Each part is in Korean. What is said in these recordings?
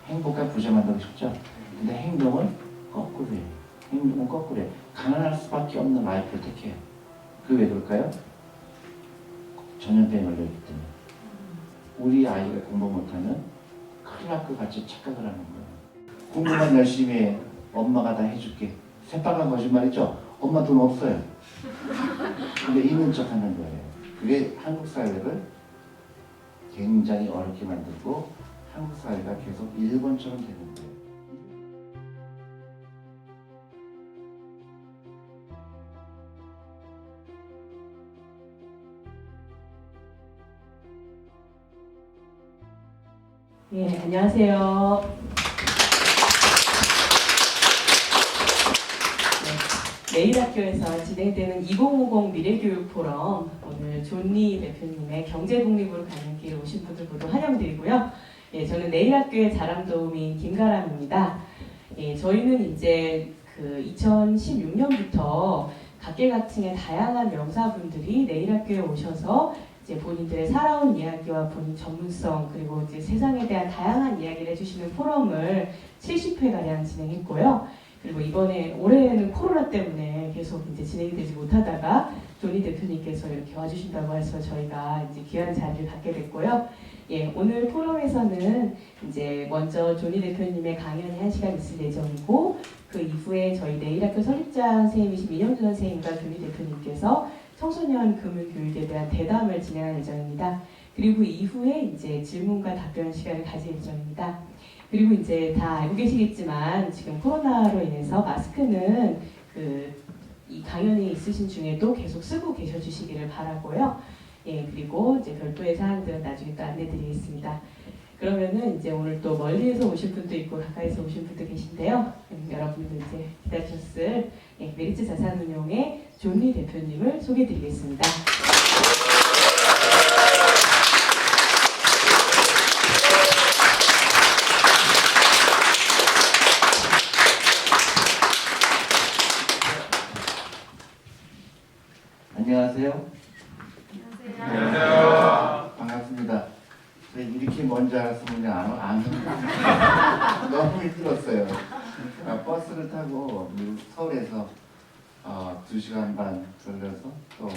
행복과 부자 만들기 쉽죠. 근데 행동은 거꾸로 해요. 행동은 거꾸로 해요. 가난할 수밖에 없는 라이프를 택해요. 그게 왜 그럴까요? 전염병에 걸려있기 때문에. 우리 아이가 공부 못하면 큰일 날 것 같이 착각을 하는 거예요. 공부만 열심히 해. 엄마가 다 해줄게. 새빨간 거짓말이죠. 엄마 돈 없어요. 근데 있는 척 하는 거예요. 그게 한국 사회를 굉장히 어렵게 만들고 한국 사회가 계속 일본처럼 되는 거예요. 예, 안녕하세요. 네, 내일학교에서 진행되는 2050 미래교육 포럼, 오늘 존리 대표님의 경제 독립으로 가는 길 오신 분들 모두 환영드리고요. 예, 저는 내일학교의 자랑도우미 김가람입니다. 예, 저희는 이제 그 2016년부터 각계각층의 다양한 명사분들이 내일학교에 오셔서 이제 본인들의 살아온 이야기와 본인 전문성 그리고 이제 세상에 대한 다양한 이야기를 해주시는 포럼을 70회가량 진행했고요. 그리고 이번에 올해는 코로나 때문에 계속 이제 진행이 되지 못하다가 존리 대표님께서 이렇게 와주신다고 해서 저희가 이제 귀한 자리를 갖게 됐고요. 예, 오늘 포럼에서는 이제 먼저 존리 대표님의 강연이 1시간 있을 예정이고 그 이후에 저희 내일학교 설립자 선생님이신 민영준 선생님과 존리 대표님께서 청소년 금융교육에 대한 대담을 진행할 예정입니다. 그리고 이후에 이제 질문과 답변 시간을 가질 예정입니다. 그리고 이제 다 알고 계시겠지만 지금 코로나로 인해서 마스크는 이 강연이 있으신 중에도 계속 쓰고 계셔 주시기를 바라고요. 예, 그리고 이제 별도의 사항들은 나중에 또 안내드리겠습니다. 그러면은 이제 오늘 또 멀리에서 오신 분도 있고 가까이서 오신 분도 계신데요. 여러분들 이제 기다리셨을 메리츠 자산운용의 존리 대표님을 소개해드리겠습니다. 안녕하세요. 안녕하세요. 반갑습니다. 이렇게 먼지 알았으면 그냥 안 너무 힘들었어요. 버스를 타고 서울에서 2시간 반 걸려서 또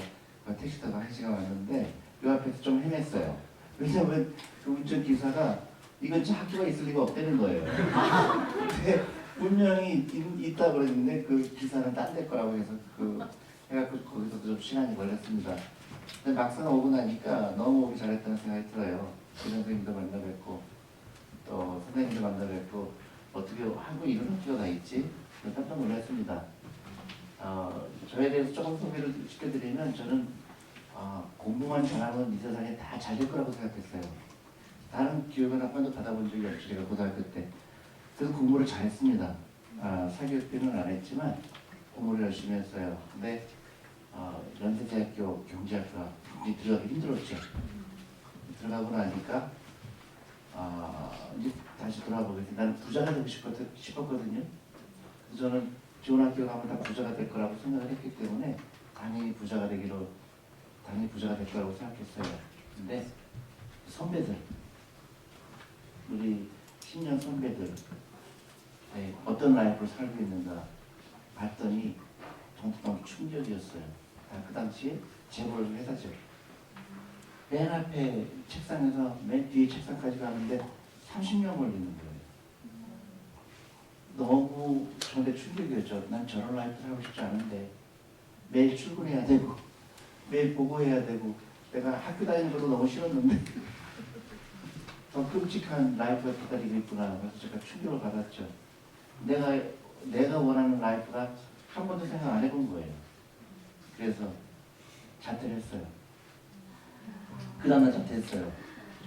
택시 타고 1시간 왔는데 이 앞에서 좀 헤맸어요. 왜냐면 그 운전기사가 이건 학교가 있을 리가 없다는 거예요. 근데 분명히 있다 그랬는데 그 기사는 딴 데 거라고 해서 해갖고 거기서도 좀 시간이 걸렸습니다. 근데 막상 오고 나니까 너무 오기 잘했다는 생각이 들어요. 그 선생님도 만나 뵙고 또 선생님도 만나 뵙고 어떻게 한국에 이런 학교가 다 있지? 깜짝 놀랐습니다. 저에 대해서 조금 소개를 시켜드리면 저는 공부만 잘하면 이 세상에 다 잘 될 거라고 생각했어요. 다른 교육은 한 번도 받아본 적이 없죠. 제가 고등학교 때. 그래서 공부를 잘했습니다. 사교육비는 안 했지만 공부를 열심히 했어요. 근데 연세대학교 경제학과 들어가기 힘들었죠. 들어가고 나니까 이제 다시 돌아보겠습니다. 나는 부자가 되고 싶었거든요. 그래서 저는 좋은 학교 가면 다 부자가 될 거라고 생각을 했기 때문에 당연히 부자가 될 거라고 생각했어요. 근데 선배들, 우리 10년 선배들 어떤 라이프를 살고 있는가 봤더니 너무 충격이었어요. 그 당시에 재벌 회사죠. 맨 앞에 책상에서 맨 뒤에 책상까지 가는데 30년 걸리는 거예요. 너무 저한테 충격이었죠. 난 저런 라이프를 하고 싶지 않은데 매일 출근해야 되고 매일 보고해야 되고 내가 학교 다니는 것도 너무 싫었는데 더 끔찍한 라이프가 기다리고 있구나. 그래서 제가 충격을 받았죠. 내가 원하는 라이프가 한 번도 생각 안 해본 거예요. 그래서 자퇴를 했어요. 그 다음날 자퇴했어요.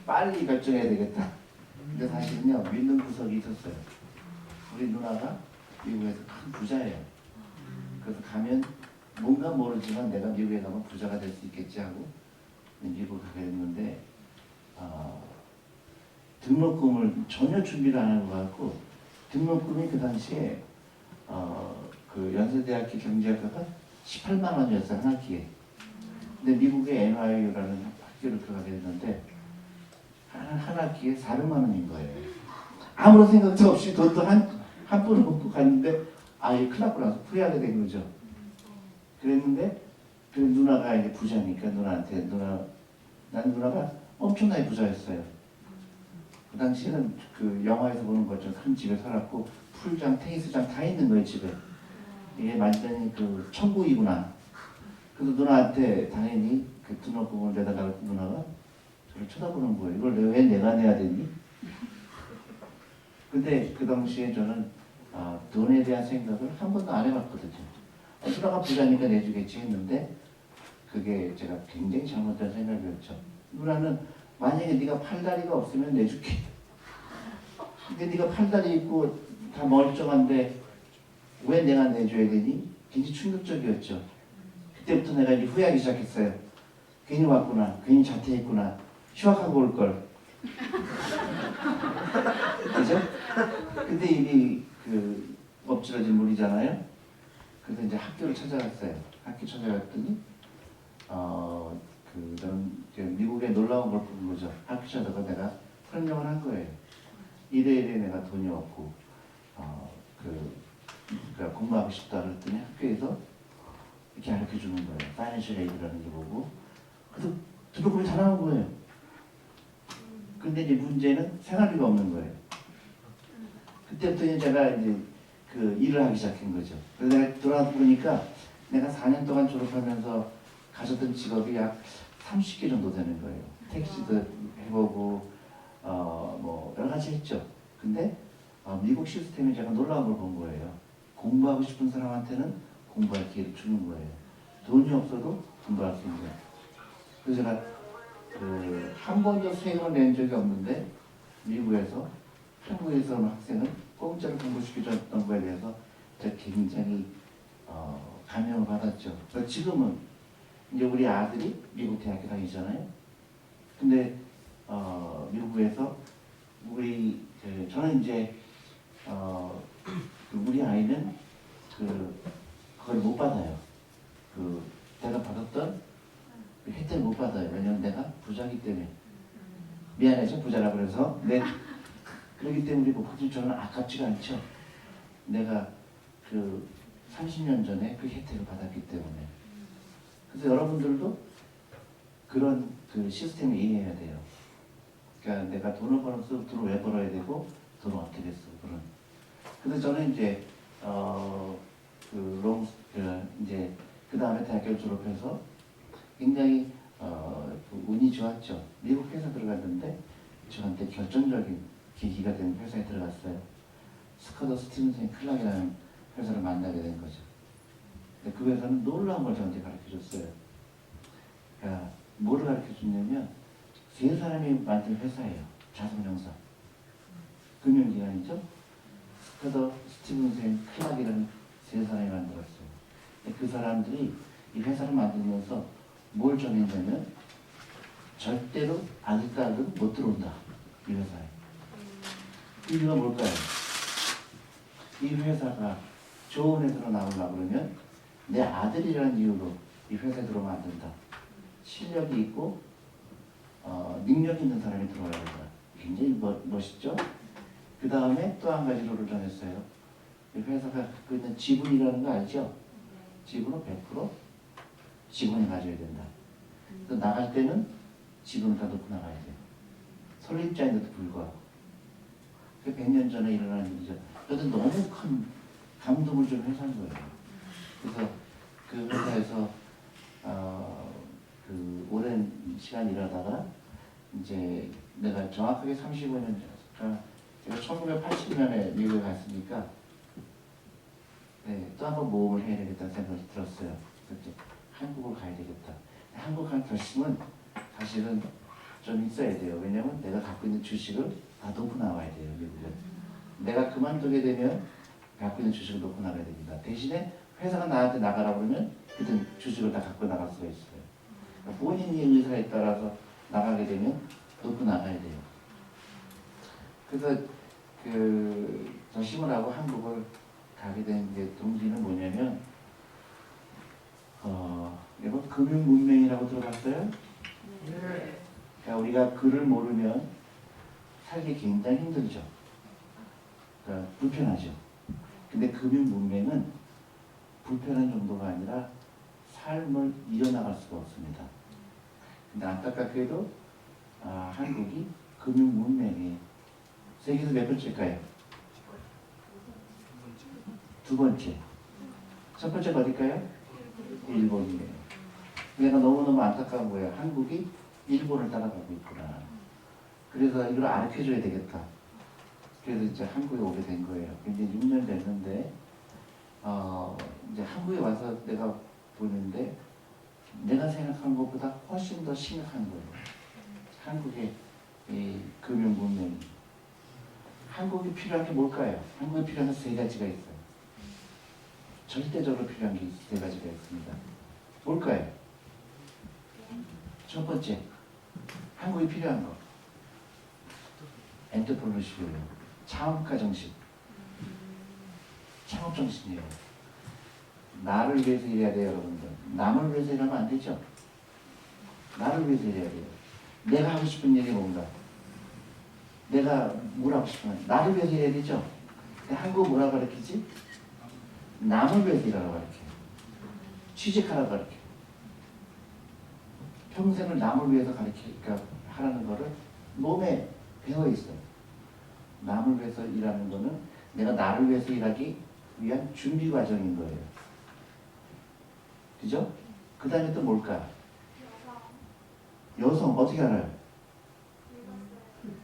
빨리 결정해야 되겠다. 근데 사실은요, 믿는 구석이 있었어요. 우리 누나가 미국에서 큰 부자예요. 그래서 가면 뭔가 모르지만 내가 미국에 가면 부자가 될 수 있겠지 하고 미국 가게 됐는데 등록금을 전혀 준비를 안 한 것 같고 등록금이 그 당시에 그 연세대학교 경제학과가 18만 원이었어요, 한 학기에. 근데 미국의 NYU라는 학교를 들어가게 됐는데 한 학기에 400만 원인 거예요. 아무런 생각도 없이 돈도 한 푼을 먹고 갔는데 이거 큰일 났구나. 후회하게 된 거죠. 그랬는데 그 누나가 이제 부자니까 난 누나가 엄청나게 부자였어요. 그 당시에는 그 영화에서 보는 것처럼 큰 집에 살았고 풀장, 테니스장 다 있는 거예요 집에. 이게 완전히 그 천국이구나. 그래서 누나한테 당연히 그 등록금을 내다가 누나가 저를 쳐다보는 거예요. 이걸 왜 내가 내야 되니? 근데 그 당시에 저는 돈에 대한 생각을 한 번도 안 해봤거든요. 누나가 부자니까 내주겠지 했는데 그게 제가 굉장히 잘못된 생각이었죠. 누나는 만약에 네가 팔다리가 없으면 내줄게. 근데 네가 팔다리 있고 다 멀쩡한데 왜 내가 내줘야 되니? 굉장히 충격적이었죠. 그때부터 내가 이제 후회하기 시작했어요. 괜히 왔구나. 괜히 자퇴했구나. 휴학하고 올 걸. 그죠? 근데 이미 그 엎질러진 물이잖아요. 그래서 이제 학교를 찾아갔어요. 학교 찾아갔더니 저는 미국에 놀러 온 걸 본 거죠. 학교 찾아가 내가 설명을 한 거예요. 이래 내가 돈이 없고 그러니까 공부하고 싶다 그랬더니 학교에서 이렇게 가르쳐 주는 거예요. 파이낸셜 에이드라는 게 뭐고. 그래서 등록금이 다 나온 거예요. 근데 이제 문제는 생활비가 없는 거예요. 그때부터 제가 이제 그 일을 하기 시작한 거죠. 그래서 내가 돌아와 보니까 내가 4년 동안 졸업하면서 가졌던 직업이 약 30개 정도 되는 거예요. 택시도 해보고 뭐 여러 가지 했죠. 근데 미국 시스템이 제가 놀라운 걸 본 거예요. 공부하고 싶은 사람한테는 공부할 기회를 주는 거예요. 돈이 없어도 공부할 수 있는 거예요. 그래서 제가 한 번도 세금을 낸 적이 없는데 미국에서 한국에서 오는 학생을 공짜로 공부시켜줬던 거에 대해서 제가 굉장히 감명을 받았죠. 그래서 지금은 이제 우리 아들이 미국 대학교 다니잖아요. 근데 미국에서 저는 이제 우리 아이는 그걸 못 받아요. 내가 받았던 그 혜택을 못 받아요. 왜냐면 내가 부자기 때문에. 미안해서 부자라 그래서. 그렇기 때문에 그것이 저는 아깝지가 않죠. 내가 30년 전에 그 혜택을 받았기 때문에. 그래서 여러분들도 그런 시스템을 이해해야 돼요. 그러니까 내가 돈을 벌어서 돈을 왜 벌어야 되고 돈을 어떻게 써 그런. 그래서 저는 이제 이제 그 다음에 대학교를 졸업해서 굉장히 운이 좋았죠. 미국 회사 들어갔는데 저한테 결정적인 계기가 된 회사에 들어갔어요. 스카더 스티븐슨 클락이라는 회사를 만나게 된 거죠. 근데 그 회사는 놀라운 걸 저한테 가르쳐줬어요. 그러니까 뭐를 가르쳐줬냐면 세 사람이 만든 회사예요. 자산형사. 금융기관이죠. 스카더 스티븐슨 클락이라는 세 사람이 만들었어요. 그 사람들이 이 회사를 만들면서 뭘 정했냐면 절대로 아들, 딸은 못 들어온다. 이 회사에. 이유가 뭘까요? 이 회사가 좋은 회사로 나오려고 그러면 내 아들이라는 이유로 이 회사에 들어오면 안 된다. 실력이 있고 능력 있는 사람이 들어와야 된다. 굉장히 멋있죠? 그 다음에 또 한 가지 룰을 정했어요. 이 회사가 갖고 있는 지분이라는 거 알죠? 지분은 100% 직원이 가져야 된다. 그래서 나갈 때는 지분을 다 놓고 나가야 돼요. 설립자인데도 불구하고. 그 100년 전에 일어난 일이죠. 그래도 너무 큰 감동을 좀 회사인 거예요. 그래서 그 회사에서 오랜 시간 일하다가 이제 내가 정확하게 35년 전, 제가 1980년에 미국에 갔으니까 또 한 번 모험을 해야 되겠다는 생각이 들었어요. 그때 한국을 가야 되겠다. 한국 간 결심은 사실은 좀 있어야 돼요. 왜냐면 내가 갖고 있는 주식을 다 놓고 나와야 돼요. 미국은. 내가 그만두게 되면 갖고 있는 주식을 놓고 나가야 됩니다. 대신에 회사가 나한테 나가라고 그러면 그때 주식을 다 갖고 나갈 수가 있어요. 그러니까 본인이 의사에 따라서 나가게 되면 놓고 나가야 돼요. 그래서 결심을 하고 한국을 가게 된 게 동기는 뭐냐면 여러분 금융문맹이라고 들어봤어요? 네. 그러니까 우리가 글을 모르면 살기 굉장히 힘들죠. 불편하죠. 근데 금융 문맹은 불편한 정도가 아니라 삶을 이어나갈 수가 없습니다. 근데 안타깝게도 한국이 금융 문맹이 세계에서 몇 번째일까요? 두 번째. 첫 번째가 어딜까요? 일본이에요. 내가 너무너무 안타까운 거예요. 한국이 일본을 따라가고 있구나. 그래서 이걸 알려줘야 되겠다. 그래서 이제 한국에 오게 된 거예요. 이제 6년 됐는데 이제 한국에 와서 내가 보는데 내가 생각한 것보다 훨씬 더 심각한 거예요. 한국의 이 금융 문명이. 한국이 필요한 게 뭘까요? 한국에 필요한 게 세 가지가 있어요. 절대적으로 필요한 게 세 가지가 있습니다. 뭘까요? 첫 번째, 한국에 필요한 거. 엔터프레너십이에요. 창업가 정신. 창업 정신이에요. 나를 위해서 일해야 돼요, 여러분들. 남을 위해서 일하면 안 되죠. 나를 위해서 일해야 돼요. 내가 하고 싶은 일이 뭔가. 내가 뭘 하고 싶으면 나를 위해서 일해야 되죠. 근데 한국은 뭐라 가르치지? 남을 위해서 일하라고 가르쳐요. 취직하라고 가르쳐요. 평생을 남을 위해서 가르치니까 하라는 거를 몸에 배어 있어요. 남을 위해서 일하는 거는 내가 나를 위해서 일하기 위한 준비 과정인 거예요. 그죠? 그 다음에 또 뭘까? 여성 어떻게 알아요?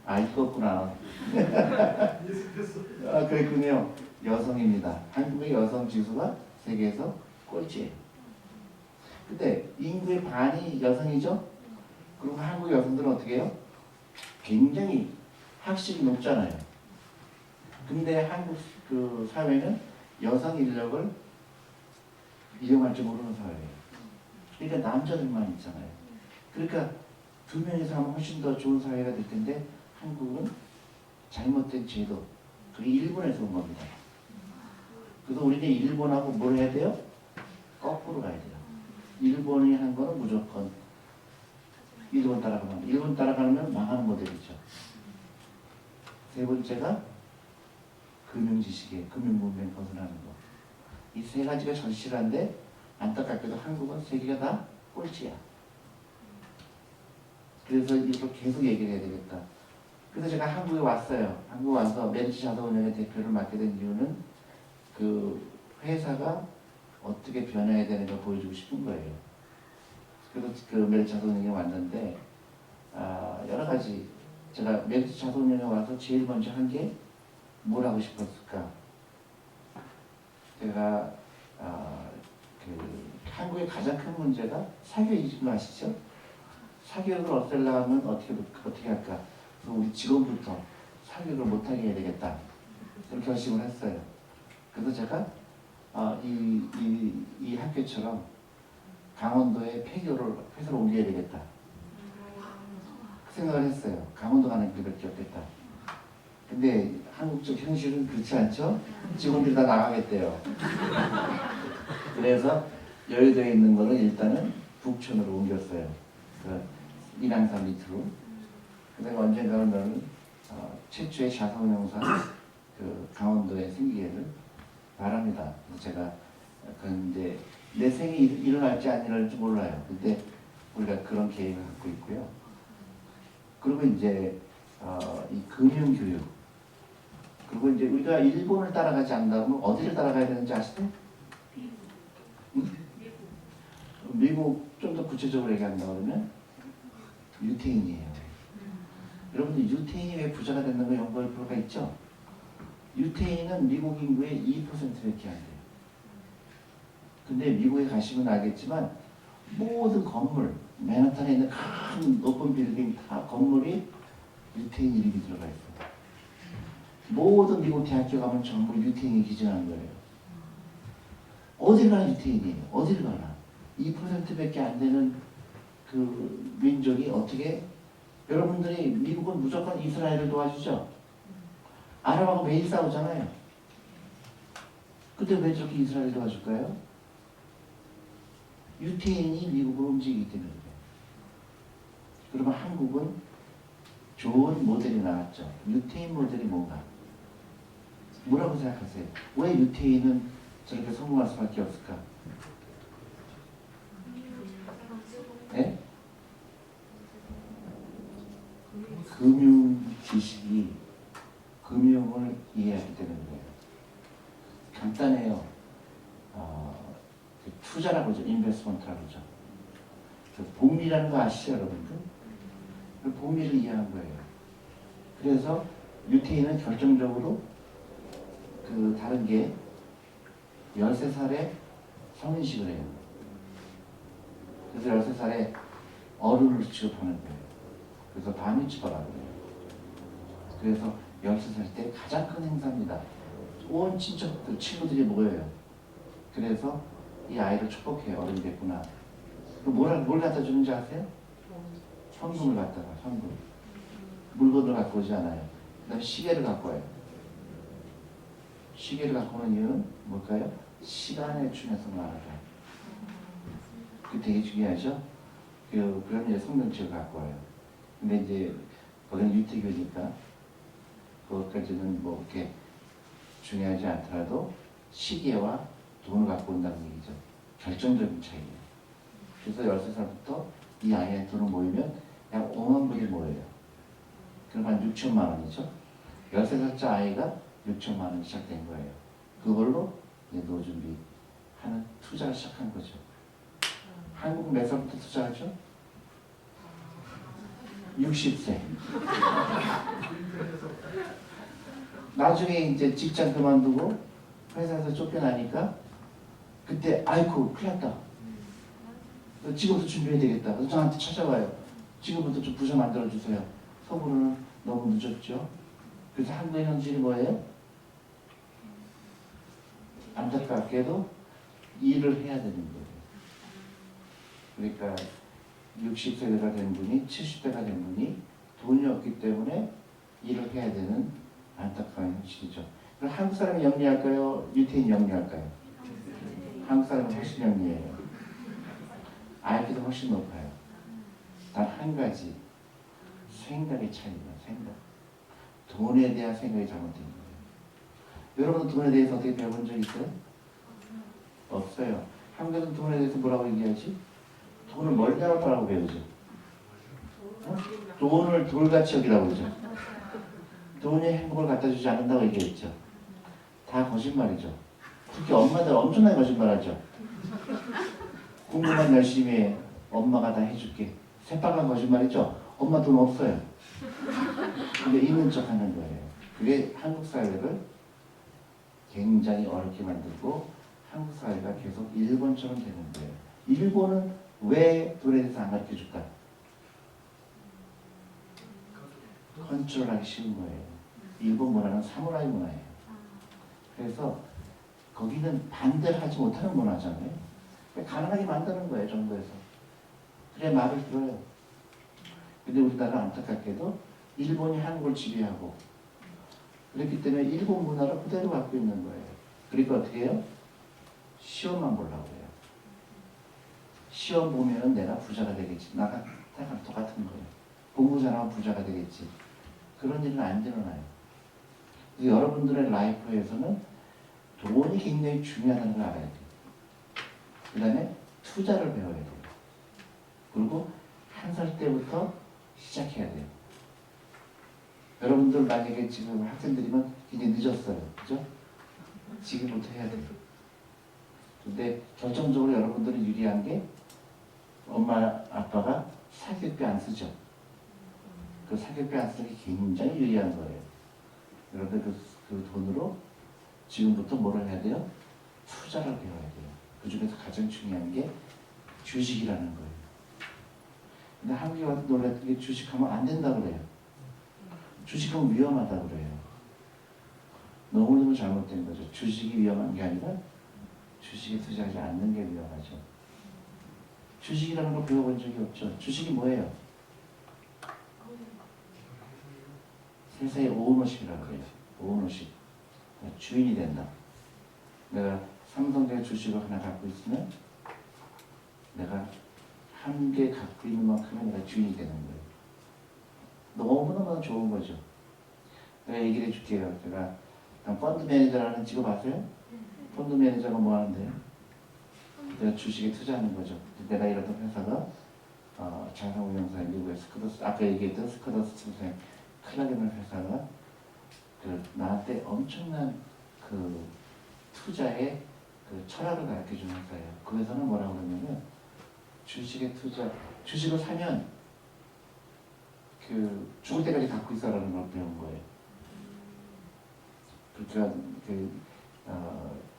읽었구나. 그랬군요. 여성입니다. 한국의 여성 지수가 세계에서 꼴찌예요. 근데 인구의 반이 여성이죠? 그리고 한국 여성들은 어떻게 해요? 굉장히 학식이 높잖아요. 근데 한국 그 사회는 여성 인력을 이용할 줄 모르는 사회예요. 그러니까 남자들만 있잖아요. 그러니까 두 명이서 하면 훨씬 더 좋은 사회가 될 텐데 한국은 잘못된 제도, 그게 일본에서 온 겁니다. 그래서 우리는 일본하고 뭘 해야 돼요? 거꾸로 가야 돼요. 일본이 한 거는 무조건 일본 따라가면, 일본 따라가면 망하는 모델이죠. 세 번째가 금융지식이에요. 금융문명 벗어나는 거. 이 세 가지가 절실한데 안타깝게도 한국은 세계가 다 꼴찌야. 그래서 이걸 계속 얘기를 해야 되겠다. 그래서 제가 한국에 왔어요. 한국 와서 메리츠자동운용의 대표를 맡게 된 이유는 그 회사가 어떻게 변해야 되는가 보여주고 싶은 거예요. 그래서 그 메리츠자동운용에 왔는데 여러 가지 제가 메리츠자동운용에 와서 제일 먼저 한 게 뭘 하고 싶었을까? 제가 그 한국의 가장 큰 문제가 사교육인 거 아시죠? 사교육을 없애려면 어떻게 할까? 그래서 우리 직원부터 사교육을 못하게 해야 되겠다. 그런 결심을 했어요. 그래서 제가 이 학교처럼 강원도에 폐교를 회사로 옮겨야 되겠다. 그 생각을 했어요. 강원도 가는 길밖에 없겠다. 근데 한국적 현실은 그렇지 않죠? 직원들이 다 나가겠대요. 그래서 여의도에 있는 거를 일단은 북촌으로 옮겼어요. 그 인왕산 밑으로. 그다음에 언젠가는 너는 최초의 자사운용사 그 강원도에 생기기를 바랍니다. 제가 이제 내 생이 일어날지 안 일어날지 몰라요. 근데 우리가 그런 계획을 갖고 있고요. 그리고 이제 이 금융교육, 그리고 이제 우리가 일본을 따라가지 않는다면 어디를 따라가야 되는지 아시죠? 미국 좀 더 구체적으로 얘기한다 그러면 유태인이에요. 여러분들 유태인이 왜 부자가 되는 거 연구할 필요가 있죠? 유태인은 미국 인구의 2%밖에 안 돼요. 근데 미국에 가시면 알겠지만 모든 건물, 맨하탄에 있는 큰 높은 빌딩 다 건물이 유태인 이름이 들어가 있어요. 모든 미국 대학교 가면 전부 유태인이 기증하는 거예요. 어딜 가나 유태인이에요. 어딜 가나. 2%밖에 안 되는 그 민족이 어떻게, 여러분들이 미국은 무조건 이스라엘을 도와주죠. 아랍하고 매일 싸우잖아요. 근데 왜 저렇게 이스라엘을 도와줄까요? 유태인이 미국을 움직이기 때문에. 그러면 한국은 좋은 모델이 나왔죠. 유태인 모델이 뭔가? 뭐라고 생각하세요? 왜 유태인은 저렇게 성공할 수밖에 없을까? 예? 금융 지식이 금융을 이해하게 되는 거예요. 간단해요. 투자라고 하죠. 인베스트먼트라고 하죠. 복리라는 거 아시죠, 여러분들? 그 복리를 이해한 거예요. 그래서 유태인은 결정적으로 다른 게 13살에 성인식을 해요. 그래서 13살에 어른을 취급하는 거예요. 그래서 바미츠바라고 해요. 그래서 13살 때 가장 큰 행사입니다. 온 친척들, 친구들이 모여요. 그래서 이 아이를 축복해요. 어른이 됐구나. 뭘 갖다 주는지 아세요? 현금을 갖다가, 현금. 물건을 갖고 오지 않아요. 그 다음에 시계를 갖고 와요. 시계를 갖고 오는 이유는 뭘까요? 시간의 중요성을 알아요. 그게 되게 중요하죠? 그럼 이제 성경책을 갖고 와요. 근데 이제 거기는 유태교니까 그것까지는 뭐 이렇게 중요하지 않더라도 시계와 돈을 갖고 온다는 얘기죠. 결정적인 차이예요. 그래서 13살부터 이 아이의 돈을 모이면 약 5만 불이 모여요. 그럼 한 6천만 원이죠. 13살짜 아이가 6천만 원 시작된 거예요. 그걸로 이제 노준비하는 투자를 시작한 거죠. 한국 몇 살부터 투자하죠? 60세. 나중에 이제 직장 그만두고 회사에서 쫓겨나니까 그때 아이고 큰일 났다. 지금부터 준비해야 되겠다. 그래서 저한테 찾아와요. 지금부터 좀 부서 만들어주세요. 서부로는 너무 늦었죠. 그래서 한국의 현실이 뭐예요? 안타깝게도 일을 해야 되는 거예요. 그러니까 60세가 된 분이 70대가 된 분이 돈이 없기 때문에 일을 해야 되는 안타까운 현실이죠. 그럼 한국 사람이 영리할까요? 유태인이 영리할까요? 한국 사람은 훨씬 영리해요. IQ도 훨씬 높아요. 단 한 가지 생각의 차이입니다. 생각. 돈에 대한 생각이 잘못된 거예요. 여러분 돈에 대해서 어떻게 배워본 적 있어요? 없어요. 한국에서는 돈에 대해서 뭐라고 얘기하지? 돈을 멀다라고 배우죠. 돈을 돌같이 여기라고 그러죠. 돈이 행복을 갖다 주지 않는다고 얘기했죠. 다 거짓말이죠. 특히 엄마들 엄청나게 거짓말하죠. 공부만 열심히 해. 엄마가 다 해줄게. 새빨간 거짓말이죠. 엄마 돈 없어요. 근데 있는 척 하는 거예요. 그게 한국 사회를 굉장히 어렵게 만들고 한국 사회가 계속 일본처럼 되는 거예요. 일본은 왜 돈에 대해서 안 가르쳐 줄까? 컨트롤하기 쉬운 거예요. 일본 문화는 사무라이 문화예요. 그래서 거기는 반대를 하지 못하는 문화잖아요. 가능하게 만드는 거예요, 정부에서. 그래 말을 들어요. 근데 우리나라는 안타깝게도 일본이 한국을 지배하고 그렇기 때문에 일본 문화를 그대로 갖고 있는 거예요. 그러니까 어떻게 해요? 시험만 보려고 해요. 시험 보면 내가 부자가 되겠지. 나랑 똑같은 거예요. 공부 잘하면 부자가 되겠지. 그런 일은 안 일어나요. 그래서 여러분들의 라이프에서는 돈이 굉장히 중요하다는 걸 알아야 돼요. 그 다음에 투자를 배워야 돼요. 그리고 한 살 때부터 시작해야 돼요. 여러분들 만약에 지금 학생들이면 굉장히 늦었어요. 그죠? 지금부터 해야 돼요. 근데 결정적으로 여러분들은 유리한 게 엄마 아빠가 사교육비 안 쓰죠. 그 사교육비 안 쓰는 게 굉장히 유리한 거예요. 여러분들 그 돈으로 지금부터 뭐를 해야 돼요? 투자를 배워야 돼요. 그 중에서 가장 중요한 게 주식이라는 거예요. 근데 한국에 와서 놀랐던 게 주식하면 안 된다 그래요. 주식하면 위험하다 그래요. 너무너무 잘못된 거죠. 주식이 위험한 게 아니라 주식에 투자하지 않는 게 위험하죠. 주식이라는 걸 배워본 적이 없죠. 주식이 뭐예요? 세상의 오너십이라고 해요. 오너십. 주인이 된다. 내가 삼성전자 주식을 하나 갖고 있으면 내가 한 개 갖고 있는 만큼은 내가 주인이 되는 거예요. 너무너무 좋은 거죠. 내가 얘기를 해줄게요. 제가 그럼 펀드 매니저라는 직업 아세요? 펀드 매니저가 뭐 하는데요? 내가 주식에 투자하는 거죠. 내가 일하던 회사가 자산운용사의 미국의 스코더스, 아까 얘기했던 스코더스 증생 클라게널 회사가 나한테 엄청난 그 투자의 그 철학을 가르쳐주는 회사예요. 그 회사는 뭐라고 그러냐면 주식에 주식을 사면 죽을 때까지 갖고 있어라는 걸 배운 거예요. 그러니까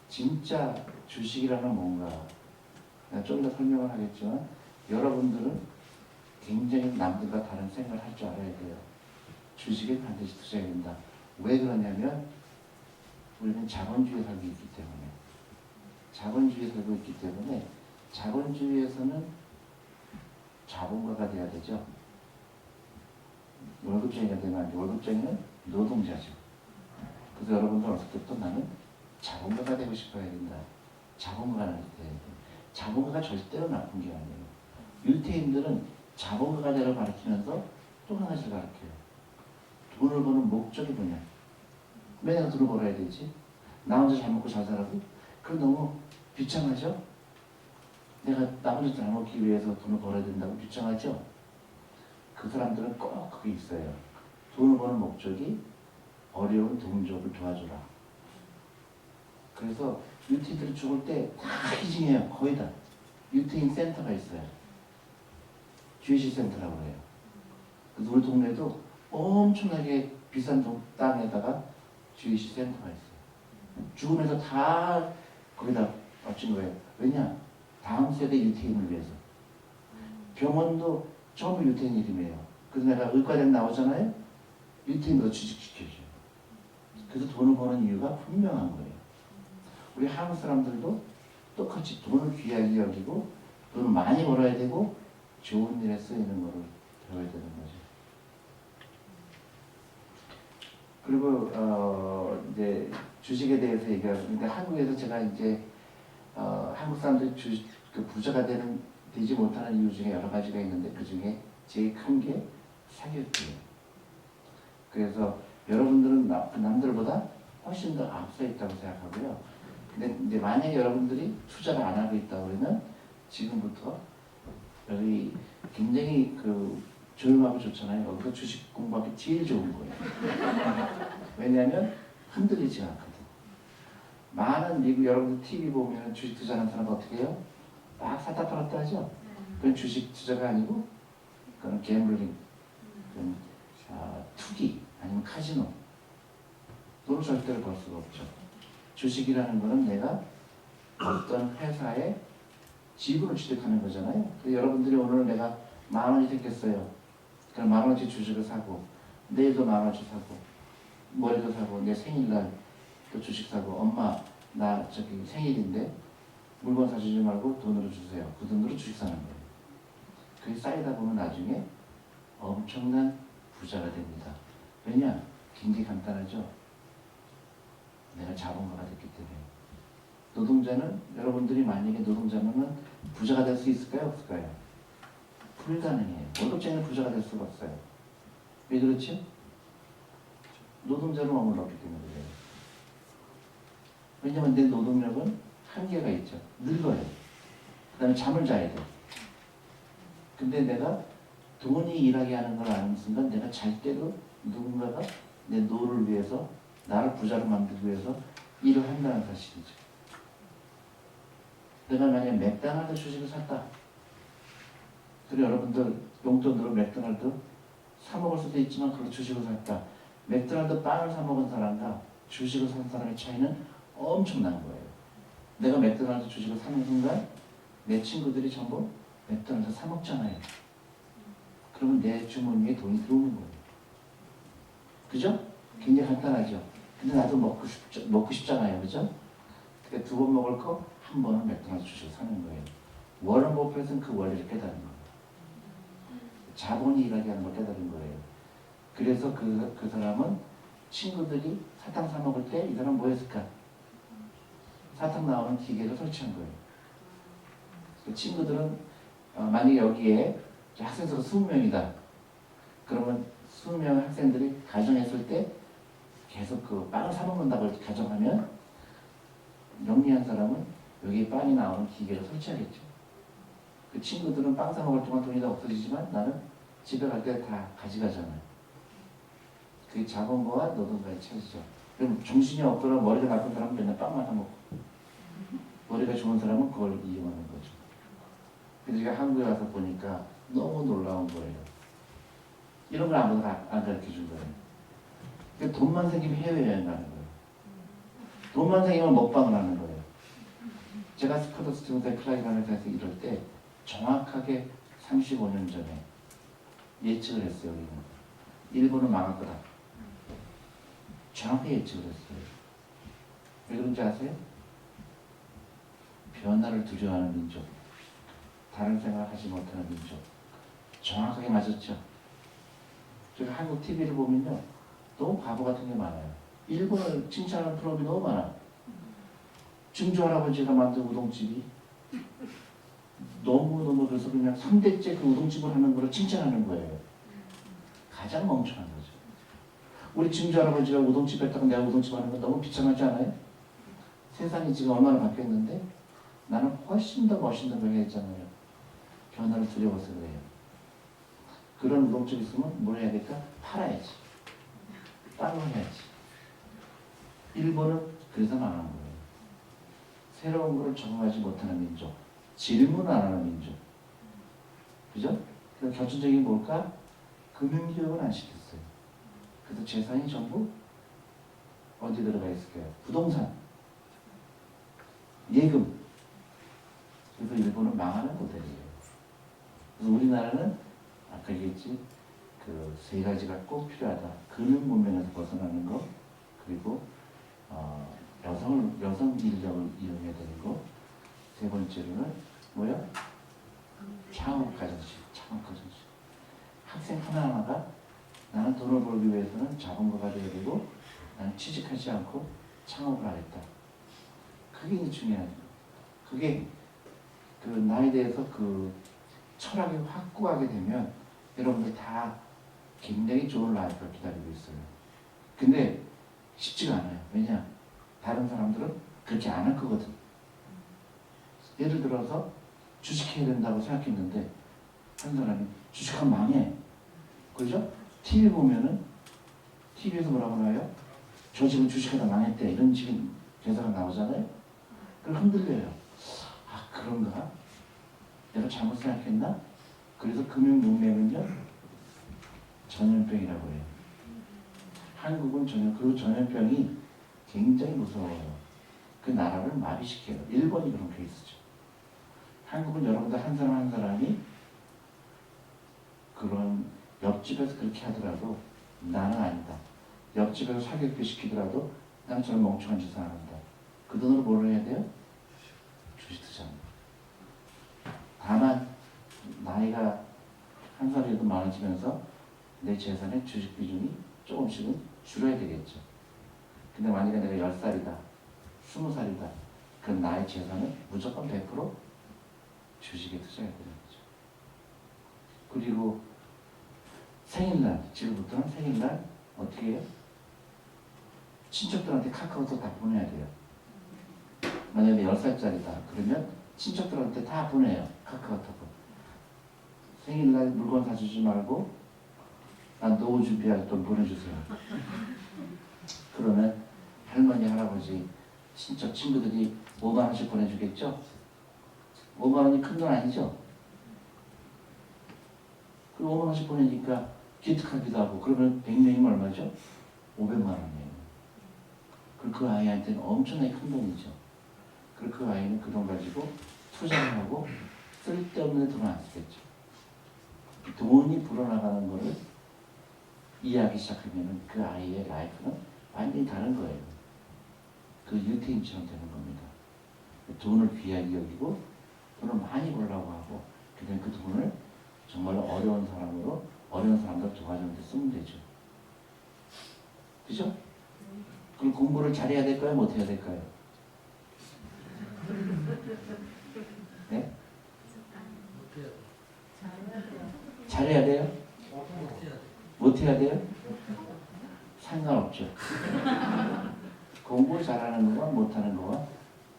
진짜 주식이라는 뭔가 좀 더 설명을 하겠지만 여러분들은 굉장히 남들과 다른 생각을 할 줄 알아야 돼요. 주식에 반드시 투자해야 된다. 왜 그러냐면 우리는 자본주의에 살고 있기 때문에 자본주의에서는 자본가가 돼야 되죠. 월급쟁이가 되면 안 돼. 월급쟁이는 노동자죠. 그래서 여러분들 어렸을 때부터 나는 자본가가 되고 싶어야 된다. 자본가가 돼야 돼. 자본가가 절대로 나쁜 게 아니에요. 유태인들은 자본가가 되라고 가르치면서 또 하나씩 가르쳐요. 돈을 버는 목적이 뭐냐? 왜 내가 돈을 벌어야 되지? 나 혼자 잘 먹고 잘 살라고? 그럼 너무 비참하죠? 내가 나 혼자 잘 먹기 위해서 돈을 벌어야 된다고 비참하죠? 그 사람들은 꼭 그게 있어요. 돈을 버는 목적이 어려운 동족을 도와주라. 그래서 유태인들이 죽을 때 다 희생해요. 거의 다. 유태인 센터가 있어요. 주이시 센터라고 해요. 그래서 우리 동네도 엄청나게 비싼 땅에다가 주이시 센터가 있어요. 죽으면서 다 거기다 바친 거예요. 왜냐? 다음 세대 유태인을 위해서. 병원도 전부 유태인 이름이에요. 그래서 내가 의과대학 나오잖아요. 유태인으로 취직시켜줘요. 그래서 돈을 버는 이유가 분명한 거예요. 우리 한국 사람들도 똑같이 돈을 귀하게 여기고 돈을 많이 벌어야 되고 좋은 일에 쓰이는 거를 배워야 되는 거죠. 그리고 이제 주식에 대해서 얘기하는데 한국에서 제가 이제 한국 사람들이 부자가 되지 못하는 이유 중에 여러 가지가 있는데 그 중에 제일 큰 게 사교육이에요. 그래서 여러분들은 남들보다 훨씬 더 앞서 있다고 생각하고요. 근데 이제 만약에 여러분들이 투자를 안 하고 있다 그러면 지금부터 여기 굉장히 조용하고 좋잖아요. 여기서 주식 공부하기 제일 좋은 거예요. 왜냐하면 흔들리지 않거든. 많은 미국 여러분들 TV 보면 주식 투자하는 사람 어떻게 해요? 막 샀다 팔았다 하죠. 그건 주식 투자가 아니고 그건 갬블링, 그건 투기 아니면 카지노. 돈을 절대로 벌 수가 없죠. 주식이라는 거는 내가 어떤 회사에 지분을 취득하는 거잖아요. 그래서 여러분들이 오늘 내가 10,000원이 생겼어요. 그럼 10,000원어치 주식을 사고 내일도 10,000원어치 사고 모레도 사고 내 생일날 또 주식 사고 엄마 나 생일인데 물건 사주지 말고 돈으로 주세요. 그 돈으로 주식 사는 거예요. 그게 쌓이다 보면 나중에 엄청난 부자가 됩니다. 왜냐? 굉장히 간단하죠. 내가 자본가가 됐기 때문에. 노동자는 여러분들이 만약에 노동자면 부자가 될 수 있을까요? 없을까요? 불가능해요. 월급쟁이는 부자가 될 수가 없어요. 왜 그렇죠? 노동자는 머물렀기 때문에 그래요. 왜냐하면 내 노동력은 한계가 있죠. 늙어요. 그 다음에 잠을 자야 돼. 근데 내가 돈이 일하게 하는 걸 아는 순간 내가 잘 때도 누군가가 내 노를 위해서 나를 부자로 만들기 위해서 일을 한다는 사실이죠. 내가 만약에 맥도날드 주식을 샀다. 그리고 여러분들 용돈으로 맥도날드 사 먹을 수도 있지만 그걸 주식을 샀다. 맥도날드 빵을 사 먹은 사람과 주식을 산 사람의 차이는 엄청난 거예요. 내가 맥도날드 주식을 사는 순간 내 친구들이 전부 맥도날드 사 먹잖아요. 그러면 내 주머니에 돈이 들어오는 거예요. 그죠? 굉장히 간단하죠. 근데 나도 먹고 싶잖아요. 그죠? 그러니까 2번 먹을 거 한 번은 맥도날드 주식을 사는 거예요. 워런 버핏은 그 원리를 깨달은 거예요. 자본이 일하게 하는 걸 깨달은 거예요. 그래서 그 사람은 친구들이 사탕 사 먹을 때 이 사람 뭐 했을까? 사탕 나오는 기계를 설치한 거예요. 그 친구들은 만약에 여기에 학생 수가 20명이다. 그러면 20명 학생들이 가정했을 때 계속 그 빵을 사 먹는다고 가정하면 영리한 사람은 여기 빵이 나오는 기계를 설치하겠죠. 그 친구들은 빵 사 먹을 동안 돈이 다 없어지지만 나는 집에 갈 때 다 가져가잖아요. 그게 작은 거와 노동자의 차이죠. 그럼 정신이 없거나 머리가 나쁜 사람은 맨날 빵만 사 먹고 머리가 좋은 사람은 그걸 이용하는 거죠. 근데 제가 한국에 와서 보니까 너무 놀라운 거예요. 이런 걸 아무도 안 가르쳐 준 거예요. 그러니까 돈만 생기면 해외여행 가는 거예요. 돈만 생기면 먹방을 하는 거예요. 제가 스카더 스티븐스 클라이라는 회사에서 일할 때 정확하게 35년 전에 예측을 했어요. 우리는 일본은 망할 거다. 정확히 예측을 했어요. 왜 그런지 아세요? 변화를 두려워하는 민족, 다른 생각하지 못하는 민족. 정확하게 맞았죠. 제가 한국 TV를 보면요, 너무 바보 같은 게 많아요. 일본을 칭찬하는 프로그램이 너무 많아. 증조 할아버지가 만든 우동집이 너무너무 그래서 그냥 3대째 그 우동집을 하는 거를 칭찬하는 거예요. 가장 멍청한 거죠. 우리 증조 할아버지가 우동집 했다고 내가 우동집 하는 건 너무 비참하지 않아요? 세상이 지금 얼마나 바뀌었는데 나는 훨씬 더 멋있는 걸 했잖아요. 변화를 두려워서 그래요. 그런 우동집 있으면 뭘 해야 될까? 팔아야지. 땅을 해야지. 일본은 그래서 망한 거예요. 새로운 것을 적응하지 못하는 민족, 질문 안 하는 민족. 그죠? 그래서 결정적인 게 뭘까? 금융교육을 안 시켰어요. 그래서 재산이 전부 어디 들어가 있을까요? 부동산, 예금. 그래서 일본은 망하는 모델이에요. 그래서 우리나라는 아까 얘기했지, 그 세 가지가 꼭 필요하다. 금융 문명에서 벗어나는 거, 그리고 여성 인력을 이용해야 되는 거. 세 번째로는 뭐야? 창업 가정식. 학생 하나하나가 나는 돈을 벌기 위해서는 자본가가 되어야 되고 나는 취직하지 않고 창업을 하겠다. 그게 이제 중요하죠. 그게 그 나에 대해서 그 철학이 확고하게 되면 여러분들 다 굉장히 좋은 라이프를 기다리고 있어요. 근데 쉽지가 않아요. 왜냐? 다른 사람들은 그렇게 안 할 거거든. 예를 들어서 주식해야 된다고 생각했는데 한 사람이 주식하면 망해. 그죠? TV 보면은 TV에서 뭐라고 나와요? 저 지금 주식하다 망했대. 이런 지금 대사가 나오잖아요. 그걸 흔들려요. 아, 그런가? 내가 잘못 생각했나? 그래서 금융문명은요 전염병이라고 해요. 한국은 그리고 전염병이 굉장히 무서워요. 그 나라를 마비시켜요. 일본이 그런 케이스죠. 한국은 여러분들 한 사람 한 사람이 그런 옆집에서 그렇게 하더라도 나는 아니다. 옆집에서 사교육비 시키더라도 나는 저런 멍청한 짓을 안 한다. 그 돈으로 뭘 해야 돼요? 주식 투자합니다. 다만 나이가 한 살이라도 많아지면서 내 재산의 주식 비중이 조금씩은 줄어야 되겠죠. 근데 만약에 내가 10살이다, 20살이다, 그럼 나의 재산은 무조건 100% 주식에 투자해야 되는 거죠. 그리고 생일날, 지금부터는 생일날 어떻게 해요? 친척들한테 카카오톡 다 보내야 돼요. 만약에 10살짜리다, 그러면 친척들한테 다 보내요. 카카오톡을. 생일날 물건 사주지 말고 난 노후 준비할 돈 보내주세요. 그러면 할머니, 할아버지, 친척, 친구들이 5만 원씩 보내주겠죠? 5만 원이 큰 돈 아니죠? 그 5만 원씩 보내니까 기특하기도 하고 그러면 100명이면 얼마죠? 500만 원이에요. 그리고 그 아이한테는 엄청나게 큰 돈이죠. 그리고 그 아이는 그 돈 가지고 투자를 하고 쓸데없는 돈을 안 쓰겠죠. 돈이 불어나가는 거를 이해하기 시작하면 그 아이의 라이프는 완전히 다른 거예요. 그 유태인처럼 되는 겁니다. 돈을 귀하게 여기고 돈을 많이 벌려고 하고 그다음에 그 돈을 정말로 어려운 사람들 도와주는 데 쓰면 되죠. 그죠? 그럼 공부를 잘해야 될까요? 못해야 될까요? 네? 잘해야 돼요? 못해야 돼요? 상관없죠. 공부 잘하는 거와 못하는 거와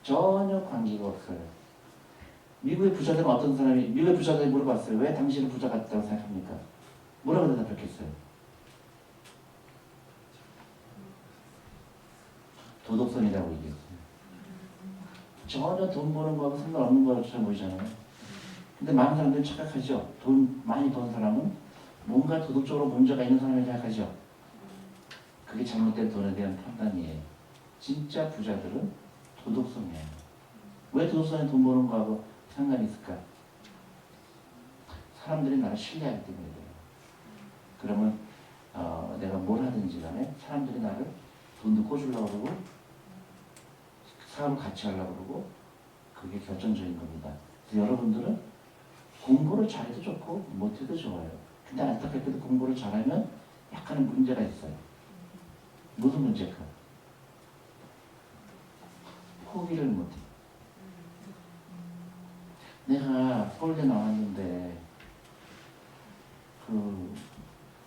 전혀 관계가 없어요. 미국의 부자들은 어떤 사람이 미국의 부자들이 물어봤어요. 왜 당신은 부자 같다고 생각합니까? 뭐라고 대답했겠어요? 도덕성이라고 얘기했어요. 전혀 돈 버는 거하고 상관없는 것처럼 보이잖아요. 근데 많은 사람들은 착각하죠. 돈 많이 번 사람은 뭔가 도덕적으로 문제가 있는 사람이라고 생각하죠. 그게 잘못된 돈에 대한 판단이에요. 진짜 부자들은 도덕성이에요. 왜 도덕성에 돈 버는 거하고 상관이 있을까? 사람들이 나를 신뢰하기 때문에 그래요. 그러면 내가 뭘 하든지 간에 사람들이 나를 돈도 꿔주려고 그러고 사업을 같이 하려고 그러고 그게 결정적인 겁니다. 그래서 여러분들은 공부를 잘해도 좋고 못해도 좋아요. 근데 안타깝게도 공부를 잘하면 약간의 문제가 있어요. 무슨 문제일까? 포기를 못해. 내가 서울대 나왔는데 그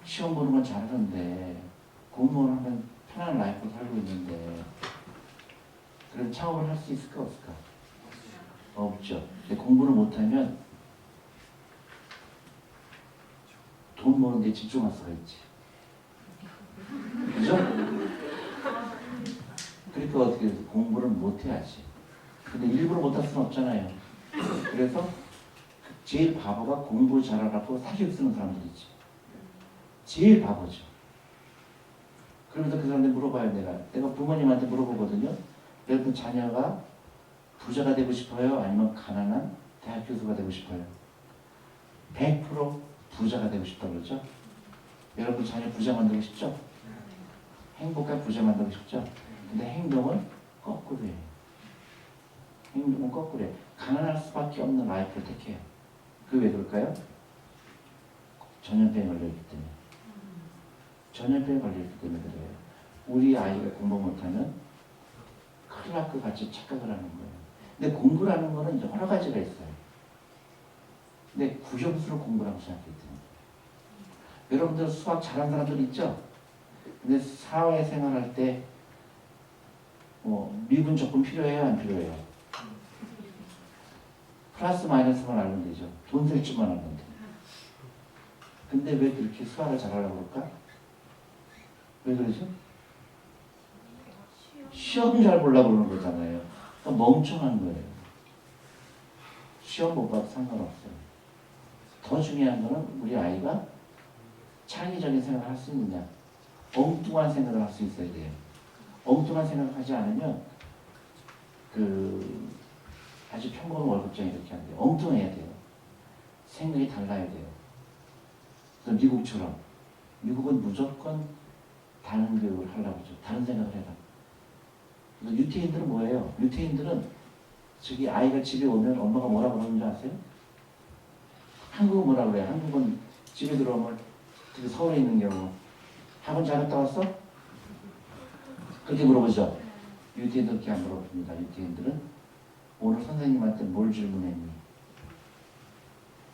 시험 보는 건 잘하는데 공무원 하면 편한 라이프 살고 있는데 그런 창업을 할 수 있을까 없을까? 없죠. 근데 공부를 못하면 돈 버는 데 집중할 수가 있지. 그죠? 그러니까 어떻게 해서 공부를 못해야지. 근데 일부러 못할 수는 없잖아요. 그래서 제일 바보가 공부 잘하라고 사기를 쓰는 사람들이지. 제일 바보죠. 그러면서 그 사람들 물어봐요. 내가 부모님한테 물어보거든요. 여러분 자녀가 부자가 되고 싶어요? 아니면 가난한 대학 교수가 되고 싶어요? 100% 부자가 되고 싶다고 그러죠? 여러분 자녀 부자 만들고 싶죠? 행복한 부자 만들고 싶죠? 근데 행동은 거꾸로예요. 행동은 거꾸로예요. 가난할 수밖에 없는 라이프를 택해요. 그게 왜 그럴까요? 전염병에 걸려있기 때문에. 전염병에 걸려있기 때문에 그래요. 우리 아이가 공부 못하면 큰일 날 것 같이 착각을 하는 거예요. 근데 공부라는 거는 여러 가지가 있어요. 근데 구형수로 공부라고 생각하기 때문에. 여러분들 수학 잘하는 사람들 있죠? 근데 사회생활할 때 미분 적분 필요해요? 안 필요해요? 플러스 마이너스만 알면 되죠. 돈 셀 줄만 알면 돼. 근데 왜 그렇게 수학을 잘하려고 그럴까? 왜 그러죠? 시험 잘 보려고 그러는 거잖아요. 그러니까 멍청한 거예요. 시험 못 봐도 상관없어요. 더 중요한 거는 우리 아이가 창의적인 생각을 할 수 있느냐. 엉뚱한 생각을 할 수 있어야 돼요. 엉뚱한 생각을 하지 않으면 아주 평범한 월급쟁이 이렇게 안 돼요. 엉뚱해야 돼요. 생각이 달라야 돼요. 그래서 미국처럼 미국은 무조건 다른 교육을 하려고 하죠. 다른 생각을 해라. 그래서 유태인들은 뭐예요? 유태인들은 저기 아이가 집에 오면 엄마가 뭐라 그러는지 아세요? 한국은 뭐라 그래요? 한국은 집에 들어오면 특히 서울에 있는 경우 학원 잘 갔다 왔어? 그렇게 물어보죠. 유태인들 그렇게 안 물어봅니다. 유태인들은 오늘 선생님한테 뭘 질문했니?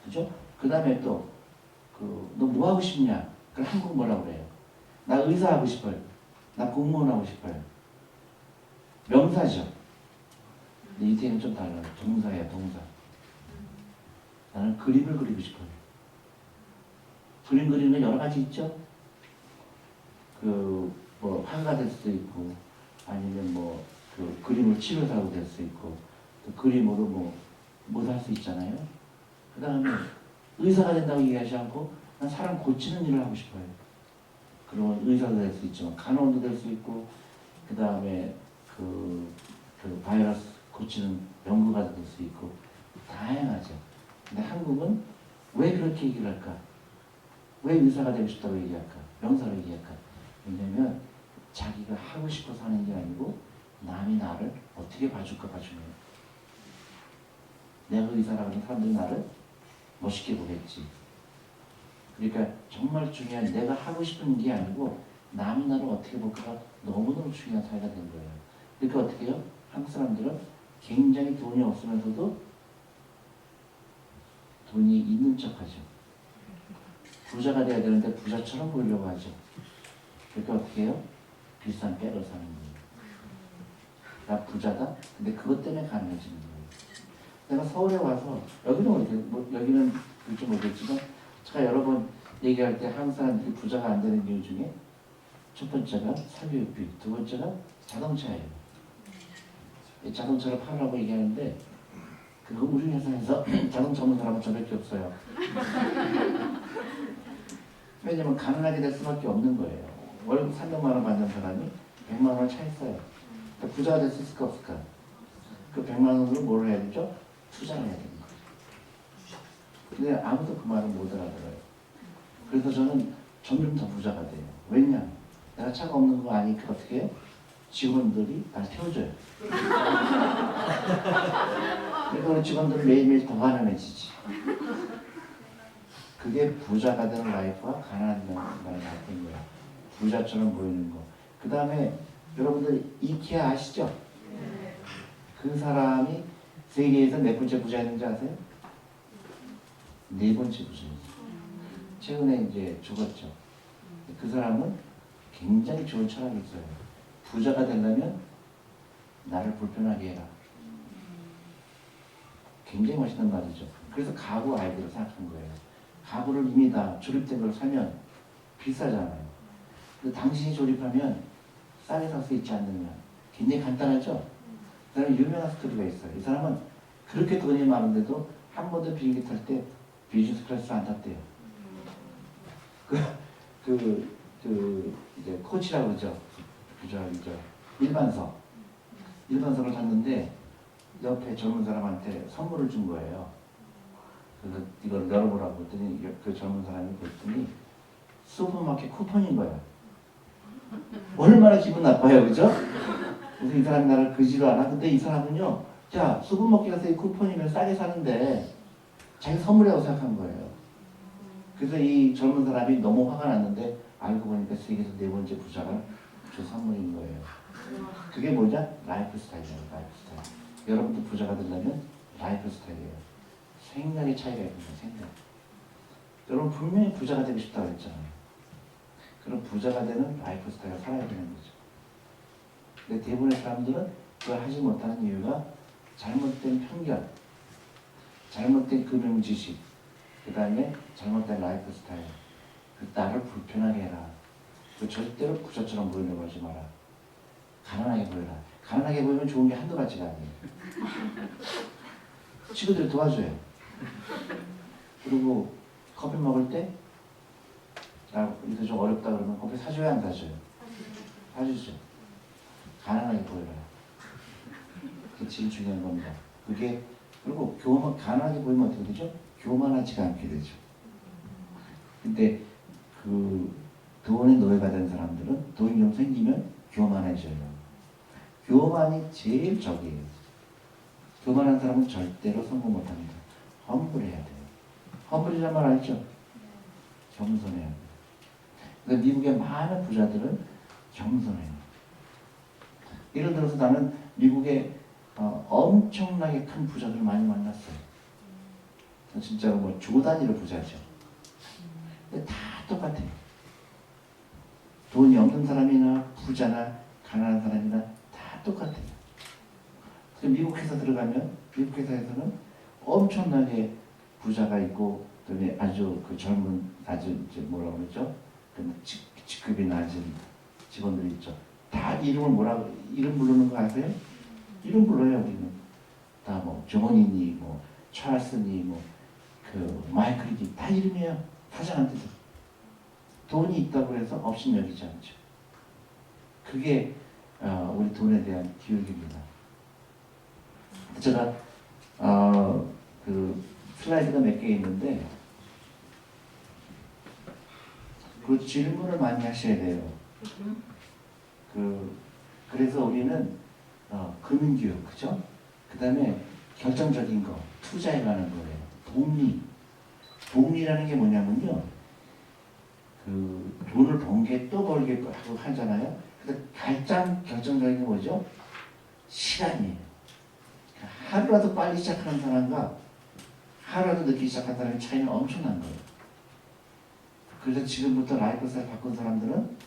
그죠? 그 다음에 또 너 뭐 하고 싶냐? 그럼 한국 뭐라 그래요? 나 의사 하고 싶어요. 나 공무원 하고 싶어요. 명사죠. 근데 유태인은 좀 달라요. 동사예요, 동사. 나는 그림을 그리고 싶어요. 그림 그리는 건 여러 가지 있죠? 화가 될 수도 있고, 아니면 그림을 치료사로 될 수 있고, 또 그림으로 못 할 수 있잖아요. 그 다음에 의사가 된다고 얘기하지 않고, 난 사람 고치는 일을 하고 싶어요. 그러면 의사도 될 수 있지만, 간호원도 될 수 있고, 그 다음에 바이러스 고치는 연구가도 될 수 있고, 다양하죠. 근데 한국은 왜 그렇게 얘기를 할까? 왜 의사가 되고 싶다고 얘기할까? 명사로 얘기할까? 왜냐면 자기가 하고 싶어서 하는 게 아니고 남이 나를 어떻게 봐줄까 봐주는 거예요. 내가 의사라고 하면 사람들이 나를 멋있게 보겠지. 그러니까 정말 중요한 내가 하고 싶은 게 아니고 남이 나를 어떻게 볼까가 너무너무 중요한 사회가 된 거예요. 그러니까 어떻게 해요? 한국 사람들은 굉장히 돈이 없으면서도 돈이 있는 척하죠. 부자가 돼야 되는데 부자처럼 보이려고 하죠. 그러니까 어떻게 해요? 비싼 백을 사는 거예요. 나 부자다? 근데 그것 때문에 가능해지는 거예요. 내가 서울에 와서 여기는 어떻게 여기는 좀 모르겠지만 제가 여러 번 얘기할 때 한국 사람들이 부자가 안 되는 이유 중에 첫 번째가 사교육비, 두 번째가 자동차예요. 이 자동차를 팔라고 얘기하는데 그 우리 회사에서 자동차 없는 사람은 저밖에 없어요. 왜냐면 가난하게 될 수밖에 없는 거예요. 월급 300만 원 받는 사람이 100만 원을 차 있어요. 그러니까 부자가 될 수 있을까 없을까? 그 100만 원으로 뭘 해야 되죠? 투자를 해야 되는 거예요. 근데 아무도 그 말을 못 알아들어요. 그래서 저는 점점 더 부자가 돼요. 왜냐? 내가 차가 없는 거 아니까 어떻게 해요? 직원들이 날 태워줘요. 그러니까 우리 직원들은 매일매일 더 가난해지지. 그게 부자가 되는 라이프와 가난한 라이프인 거야. 부자처럼 보이는 거. 그 다음에 여러분들 이케아 아시죠? 그 사람이 세계에서 몇 번째 부자였는지 아세요? 네 번째 부자였어요. 최근에 이제 죽었죠. 그 사람은 굉장히 좋은 철학이 있어요. 부자가 되려면 나를 불편하게 해라. 굉장히 멋있는 말이죠. 그래서 가구 아이디어를 생각한 거예요. 가구를 이미 다 조립된 걸 사면 비싸잖아요. 근데 당신이 조립하면 싸게 살 수 있지 않느냐. 굉장히 간단하죠? 그 사람은 유명한 스토리가 있어요. 이 사람은 그렇게 돈이 많은데도 한 번도 비행기 탈 때 비즈니스 클래스 안 탔대요. 이제 코치라고 그러죠. 그죠. 일반석을 탔는데 옆에 젊은 사람한테 선물을 준 거예요. 그래서 이걸 열어보라고 했더니 그 젊은 사람이 봤더니 슈퍼마켓 쿠폰인 거야. 얼마나 기분 나빠요, 그죠? 그래서 이 사람이 나를 그지로 않아. 근데 이 사람은요, 자, 슈퍼마켓 가서 이 쿠폰이면 싸게 사는데 자기 선물이라고 생각한 거예요. 그래서 이 젊은 사람이 너무 화가 났는데 알고 보니까 세계에서 네 번째 부자가 저 선물인 거예요. 그게 뭐냐? 라이프 스타일이에요. 라이프 스타일. 여러분도 부자가 되려면 라이프 스타일이에요. 생각의 차이가 있는 거예요. 생각. 여러분 분명히 부자가 되고 싶다고 했잖아요. 그럼 부자가 되는 라이프 스타일을 살아야 되는 거죠. 근데 대부분의 사람들은 그걸 하지 못하는 이유가 잘못된 편견, 잘못된 금융 지식, 그 다음에 잘못된 라이프 스타일. 그 나를 불편하게 해라. 그 절대로 부자처럼 보이려고 하지 마라. 가난하게 보여라. 가난하게 보이면 좋은 게 한두 가지가 아니에요. 친구들이 도와줘요. 그리고 커피 먹을 때 이거 좀 어렵다 그러면 커피 사줘야 안 사줘요? 사주죠. 가난하게 보여라. 그게 제일 중요한 겁니다. 그게 그리고 가난하게 보이면 어떻게 되죠? 교만하지가 않게 되죠. 근데 그 돈의 노예가 된 사람들은 돈이 좀 생기면 교만해져요. 교만이 제일 적이에요. 교만한 사람은 절대로 성공 못합니다. 험불해야 돼요. 험불이란 말 알죠? 겸손해야 돼요. 그러니까 미국의 많은 부자들은 겸손해요. 예를 들어서 나는 미국에 엄청나게 큰 부자들 많이 만났어요. 진짜로 뭐 조 단위로 부자죠. 근데 다 똑같아요. 돈이 없는 사람이나 부자나 가난한 사람이나 다 똑같아요. 미국 회사 들어가면 미국 회사에서는 엄청나게 부자가 있고 그다음에 아주 그 젊은 아주 이제 뭐라고 그러죠? 직급이 낮은 직원들이 있죠. 다 이름 부르는 거 아세요? 이름 불러요 우리는. 다 뭐 존이니 뭐 찰스니 뭐 그 마이클이니 다 이름이에요. 사장한테도. 돈이 있다고 해서 없인 여기지 않죠. 그게 우리 돈에 대한 교육입니다. 제가 그 슬라이드가 몇 개 있는데 그 질문을 많이 하셔야 돼요. 그래서 우리는 금융교육, 그죠? 그 다음에 결정적인 거, 투자에 관한 거예요. 복리라는 게 뭐냐면요. 그 돈을 번 게 또 벌게 하고 하잖아요. 근데 가장 결정적인 게 뭐죠? 시간이에요. 하루라도 빨리 시작하는 사람과 하루라도 늦게 시작한 사람의 차이는 엄청난 거예요. 그래서 지금부터 라이프 스타일 바꾼 사람들은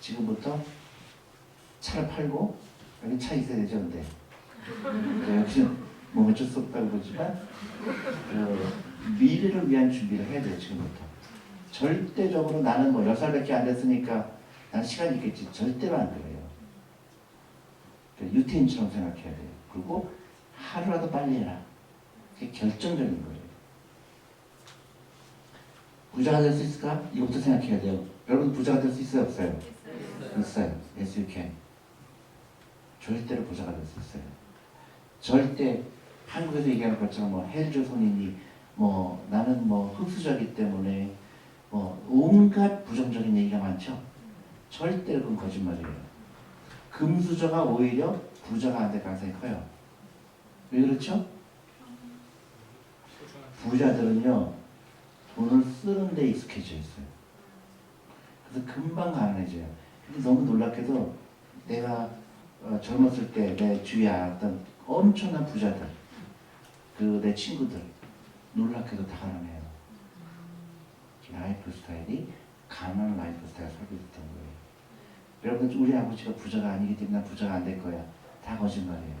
지금부터 차를 팔고 여기 차 있어야 되죠, 근데 역시 뭐 어쩔 수 없다고 보지만 미래를 위한 준비를 해야 돼요, 지금부터. 절대적으로 나는 뭐 10살밖에 안 됐으니까 난 시간이 있겠지. 절대로 안 그래요. 유태인처럼 생각해야 돼요. 그리고 하루라도 빨리 해라. 그게 결정적인 거예요. 부자가 될 수 있을까? 이것부터 생각해야 돼요. 여러분 부자가 될 수 있어요? 없어요? 있어요. Yes, you can. 절대로 부자가 될 수 있어요. 절대 한국에서 얘기하는 것처럼 뭐 헬조선이니 뭐 나는 뭐 흑수저기 때문에 뭐 온갖 부정적인 얘기가 많죠. 절대로 그건 거짓말이에요. 금수저가 오히려 부자가 안 될 가능성이 커요. 왜 그렇죠? 부자들은요 돈을 쓰는 데 익숙해져 있어요. 그래서 금방 가난해져요. 근데 너무 놀랍게도 내가 젊었을 때 내 주위에 알았던 엄청난 부자들, 그 내 친구들 놀랍게도 다 가난해요. 라이프 스타일이 가난한 라이프 스타일 살고 있었던 거예요. 여러분 우리 아버지가 부자가 아니기 때문에 난 부자가 안 될 거야. 다 거짓말이에요.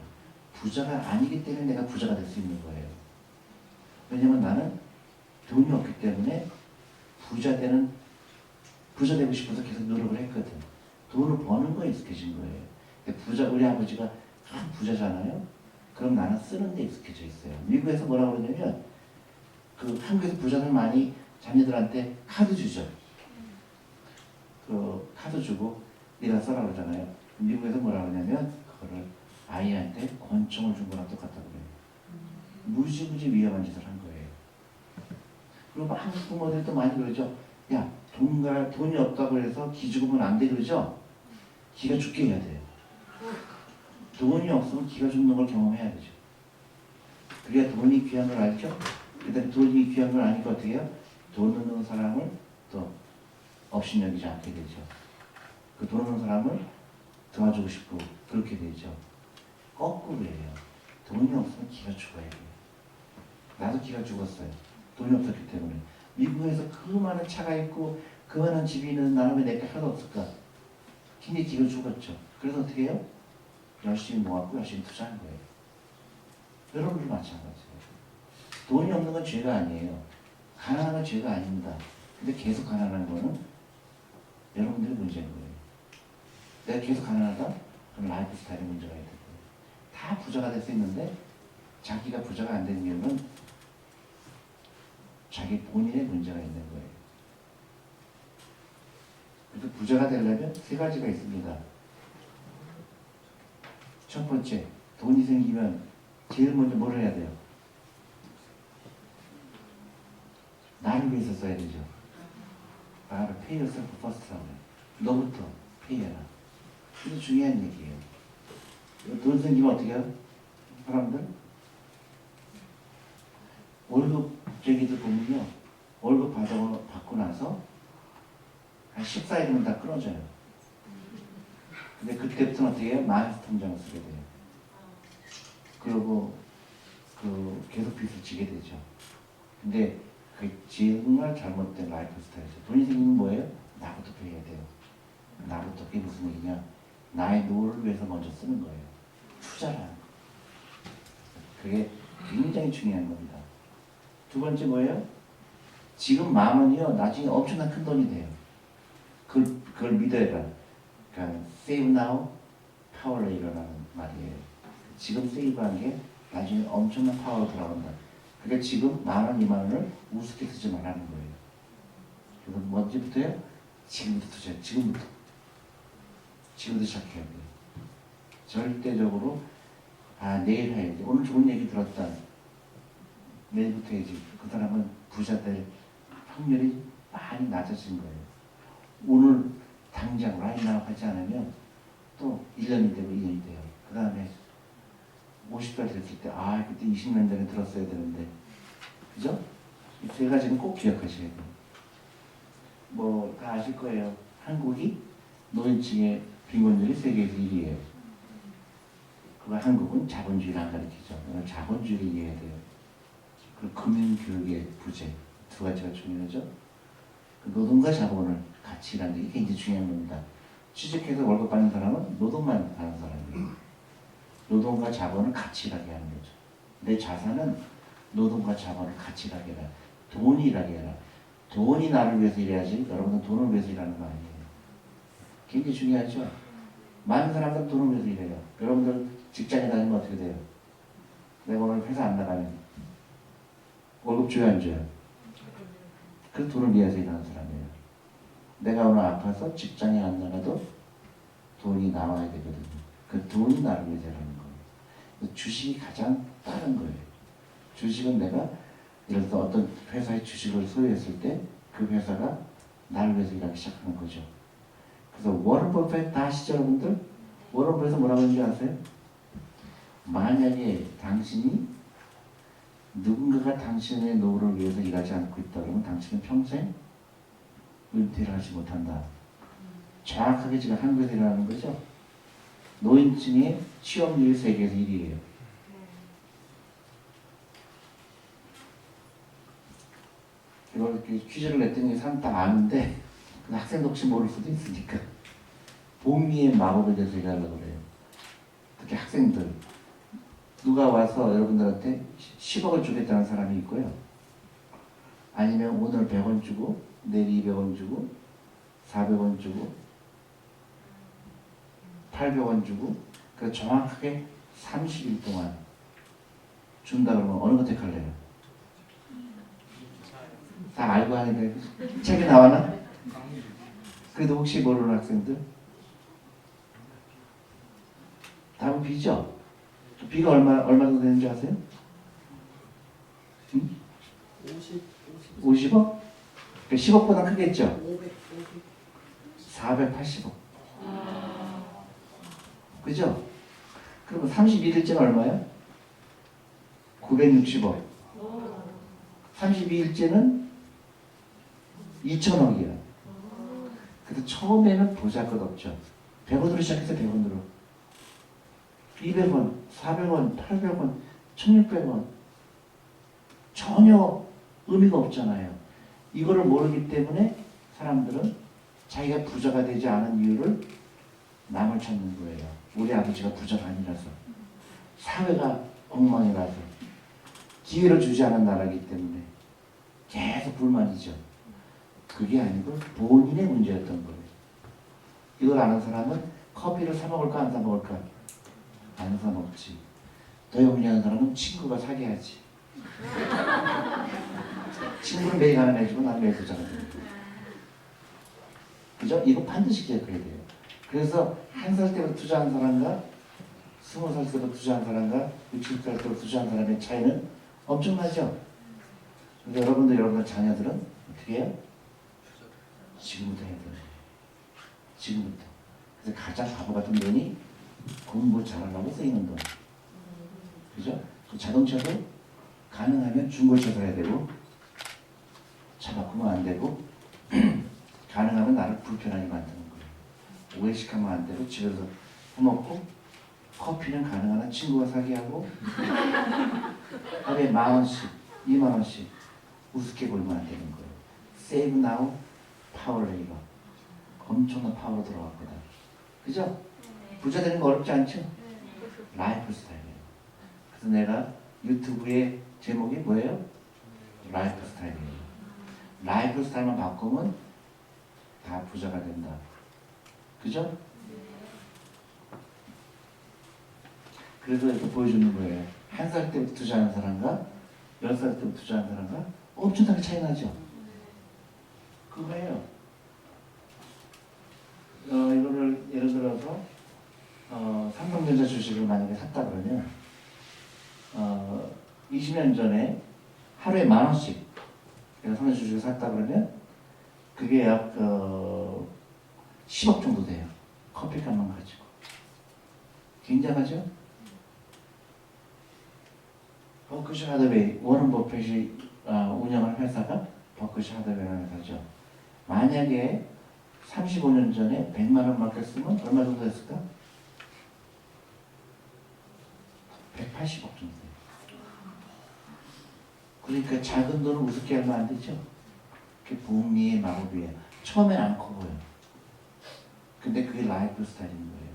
부자가 아니기 때문에 내가 부자가 될 수 있는 거예요. 왜냐면 나는 돈이 없기 때문에 부자 되고 싶어서 계속 노력을 했거든. 돈을 버는 거에 익숙해진 거예요. 근데 우리 아버지가 참 부자잖아요. 그럼 나는 쓰는 데 익숙해져 있어요. 미국에서 뭐라고 그러냐면 그 한국에서 부자들 많이 자녀들한테 카드 주죠. 그 카드 주고 네가 써라 그러잖아요. 미국에서 뭐라 그러냐면 그거를 아이한테 권총을 준 거랑 똑같다고 그래요. 무지무지 위험한 짓을 한 거예요. 그리고 한국 부모들도 많이 그러죠. 야, 돈이 없다고 해서 기 죽으면 안 돼 그러죠. 기가 죽게 해야 돼요. 돈이 없으면 기가 죽는 걸 경험해야 되죠. 그래야 돈이 귀한 걸 알죠. 그다음에 돈이 귀한 걸 아니까 어떻게 해요? 돈 없는 사람을 또 업신여기지 않게 되죠. 그 돈 없는 사람을 도와주고 싶고 그렇게 되죠. 거꾸로예요. 돈이 없으면 기가 죽어야 돼요. 나도 기가 죽었어요. 돈이 없었기 때문에. 미국에서 그 많은 차가 있고 그 많은 집이 있는 나라에 내게 하나도 없을까? 굉장히 기가 죽었죠. 그래서 어떻게 해요? 열심히 모았고 열심히 투자한 거예요. 여러분도 마찬가지예요. 돈이 없는 건 죄가 아니에요. 가난한 건 죄가 아닙니다. 근데 계속 가난한 거는 여러분들의 문제인 거예요. 내가 계속 가난하다? 그럼 라이프 스타일의 문제가 있는 거예요. 다 부자가 될 수 있는데 자기가 부자가 안 되는 이유는 자기 본인의 문제가 있는 거예요. 그래서 부자가 되려면 세 가지가 있습니다. 첫 번째, 돈이 생기면 제일 먼저 뭘 해야 돼요? 나를 위해서 써야 되죠. 나를 pay yourself first라고 해요. 너부터 pay해라. 이게 중요한 얘기예요. 돈 생기면 어떻게 해요? 사람들? 월급쟁이들 보면요. 월급 받고 나서 한 14일이면 다 끊어져요. 근데 그때부터는 어떻게 해요? 마이너스 통장을 쓰게 돼요. 그리고 계속 빚을 지게 되죠. 근데 그게 정말 잘못된 라이프 스타일이죠. 돈이 생기면 뭐예요? 나부터 해야 돼요. 나부터. 그게 무슨 얘기냐? 나의 노후를 위해서 먼저 쓰는 거예요. 투자라는 거. 그게 굉장히 중요한 겁니다. 두 번째 뭐예요? 지금 10,000원이요. 나중에 엄청난 큰 돈이 돼요. 그걸 믿어야. 그러니까 save now, power later라는 말이에요. 지금 세이브한 게 나중에 엄청난 파워로 돌아온다. 그러니까 지금 10,000원, 20,000원을 우습게 쓰지 말라는 거예요. 그래서 언제부터요? 지금부터 투자해요. 지금부터 시작해야 돼요. 절대적으로 내일 해야지. 오늘 좋은 얘기 들었다. 내일부터 해야지. 그 사람은 부자 될 확률이 많이 낮아진 거예요. 오늘 당장 right now 하지 않으면 또 1년이 되고 2년이 돼요. 그 다음에 50살 됐을 때 그때 20년 전에 들었어야 되는데 그죠? 이 세 가지는 꼭 기억하셔야 돼요. 뭐 다 아실 거예요. 한국이 노인층의 빈곤율이 세계에서 1위예요. 그리고 한국은 자본주의를 안 가르치죠. 오늘 자본주의를 이해해야 돼요. 그리고 금융교육의 부재 두 가지가 중요하죠. 그 노동과 자본을 같이 일하는 게 굉장히 중요한 겁니다. 취직해서 월급 받는 사람은 노동만 하는 사람이에요. 노동과 자본을 같이 일하게 하는 거죠. 내 자산은 노동과 자본을 같이 일하게 해라. 돈이 일하게 해라. 돈이 나를 위해서 일해야지 여러분은 돈을 위해서 일하는 거 아니에요. 굉장히 중요하죠. 많은 사람들은 돈을 위해서 일해요. 여러분들 직장에 다니면 어떻게 돼요? 내가 오늘 회사 안 나가면 월급 줘야 안 줘요? 그 돈을 위해서 일하는 사람이에요. 내가 오늘 아파서 직장에 안 나가도 돈이 나와야 되거든요. 그 돈이 나를 위해서 일하는 거예요. 주식이 가장 빠른 거예요. 주식은 내가 예를 들어 어떤 회사의 주식을 소유했을 때 그 회사가 나를 위해서 일하기 시작하는 거죠. 그래서 워런 버핏 다 아시죠 여러분들? 워런 버핏은 뭐라고 하는지 아세요? 만약에 당신이 누군가가 당신의 노후를 위해서 일하지 않고 있다 그러면 당신은 평생 은퇴를 하지 못한다. 정확하게 지금 한국에서 일어나는 거죠. 노인층의 취업률이 세계에서 1위예요. 이걸 이렇게 퀴즈를 냈더니 사람 다 아는데 학생도 혹시 모를 수도 있으니까 복리의 마법에 대해서 얘기하려고 그래요. 특히 학생들 누가 와서 여러분들한테 10억을 주겠다는 사람이 있고요. 아니면 오늘 100원 주고 내일 200원 주고 400원 주고 800원 주고 그 정확하게 30일 동안 준다 그러면 어느 거 택할래요? 다 알고 하는데 책에 나와나? 그래도 혹시 모르는 학생들? 답은 B죠? B가 얼마 정도 되는지 아세요? 50억? 10억보다 크겠죠? 480억. 그죠? 그러면 31일째는 얼마야? 960억. 32일째는 2천억이야. 그래서 처음에는 보잘것없죠. 100원으로 시작해서 100원으로. 200원, 400원, 800원, 1600원. 전혀 의미가 없잖아요. 이거를 모르기 때문에 사람들은 자기가 부자가 되지 않은 이유를 남을 찾는 거예요. 우리 아버지가 부자가 아니라서. 사회가 엉망이라서. 기회를 주지 않은 나라이기 때문에 계속 불만이죠. 그게 아니고 본인의 문제였던 거예요. 이걸 아는 사람은 커피를 사 먹을까 안 사 먹을까? 안 사 먹지. 더 영리한 사람은 친구가 사게 하지. 친구는 매일 가는 해주고 난 매일 부자가 돼요. 그죠? 이거 반드시 기억해야 돼요. 그래서 1살 때부터 투자한 사람과 20살 때부터 투자한 사람과 60살 때부터 투자한 사람의 차이는 엄청나죠? 근데 여러분들 자녀들은 어떻게 해요? 지금부터 해야 돼요. 지금부터. 그래서 가장 바보 같은 돈이 공부 잘하려고 쓰이는 돈. 그죠? 그 자동차도 가능하면 중고차 사야 되고 차 바꾸면 안 되고 가능하면 나를 불편하게 만드는 거예요. 오해식하면 안 되고 집에서 해먹고 커피는 가능한 한 친구가 사게 하고 하루에 10,000원씩 20,000원씩 우습게 벌면 안 되는 거예요. Save now, power later. 엄청난 파워로 들어갔거든. 그죠? 부자 되는 거 어렵지 않죠? 라이프 스타일이에요. 그래서 내가 유튜브의 제목이 뭐예요? 라이프 스타일이에요. 라이프 스타일만 바꾸면 다 부자가 된다. 그죠? 그래서 이렇게 보여주는 거예요. 1살 때부터 투자하는 사람과 10살 때부터 투자하는 사람과 엄청나게 차이 나죠? 그거예요. 이거를 예를 들어서 삼성전자 주식을 만약에 샀다 그러면 20년 전에 하루에 10,000원씩 삼성전자 주식을 샀다 그러면 그게 약 10억 정도 돼요. 커피값만 가지고. 굉장하죠? 버크셔 하더웨이, 워런 버핏이 운영하는 회사가 버크셔 하더웨이라는 회사죠. 만약에 35년 전에 100만 원 맡겼으면 얼마 정도 됐을까? 180억 정도 돼요. 그러니까 작은 돈을 우습게 하면 안 되죠. 그게 복리의 마법이에요. 처음엔 안 커 보여. 근데 그게 라이프 스타일인 거예요.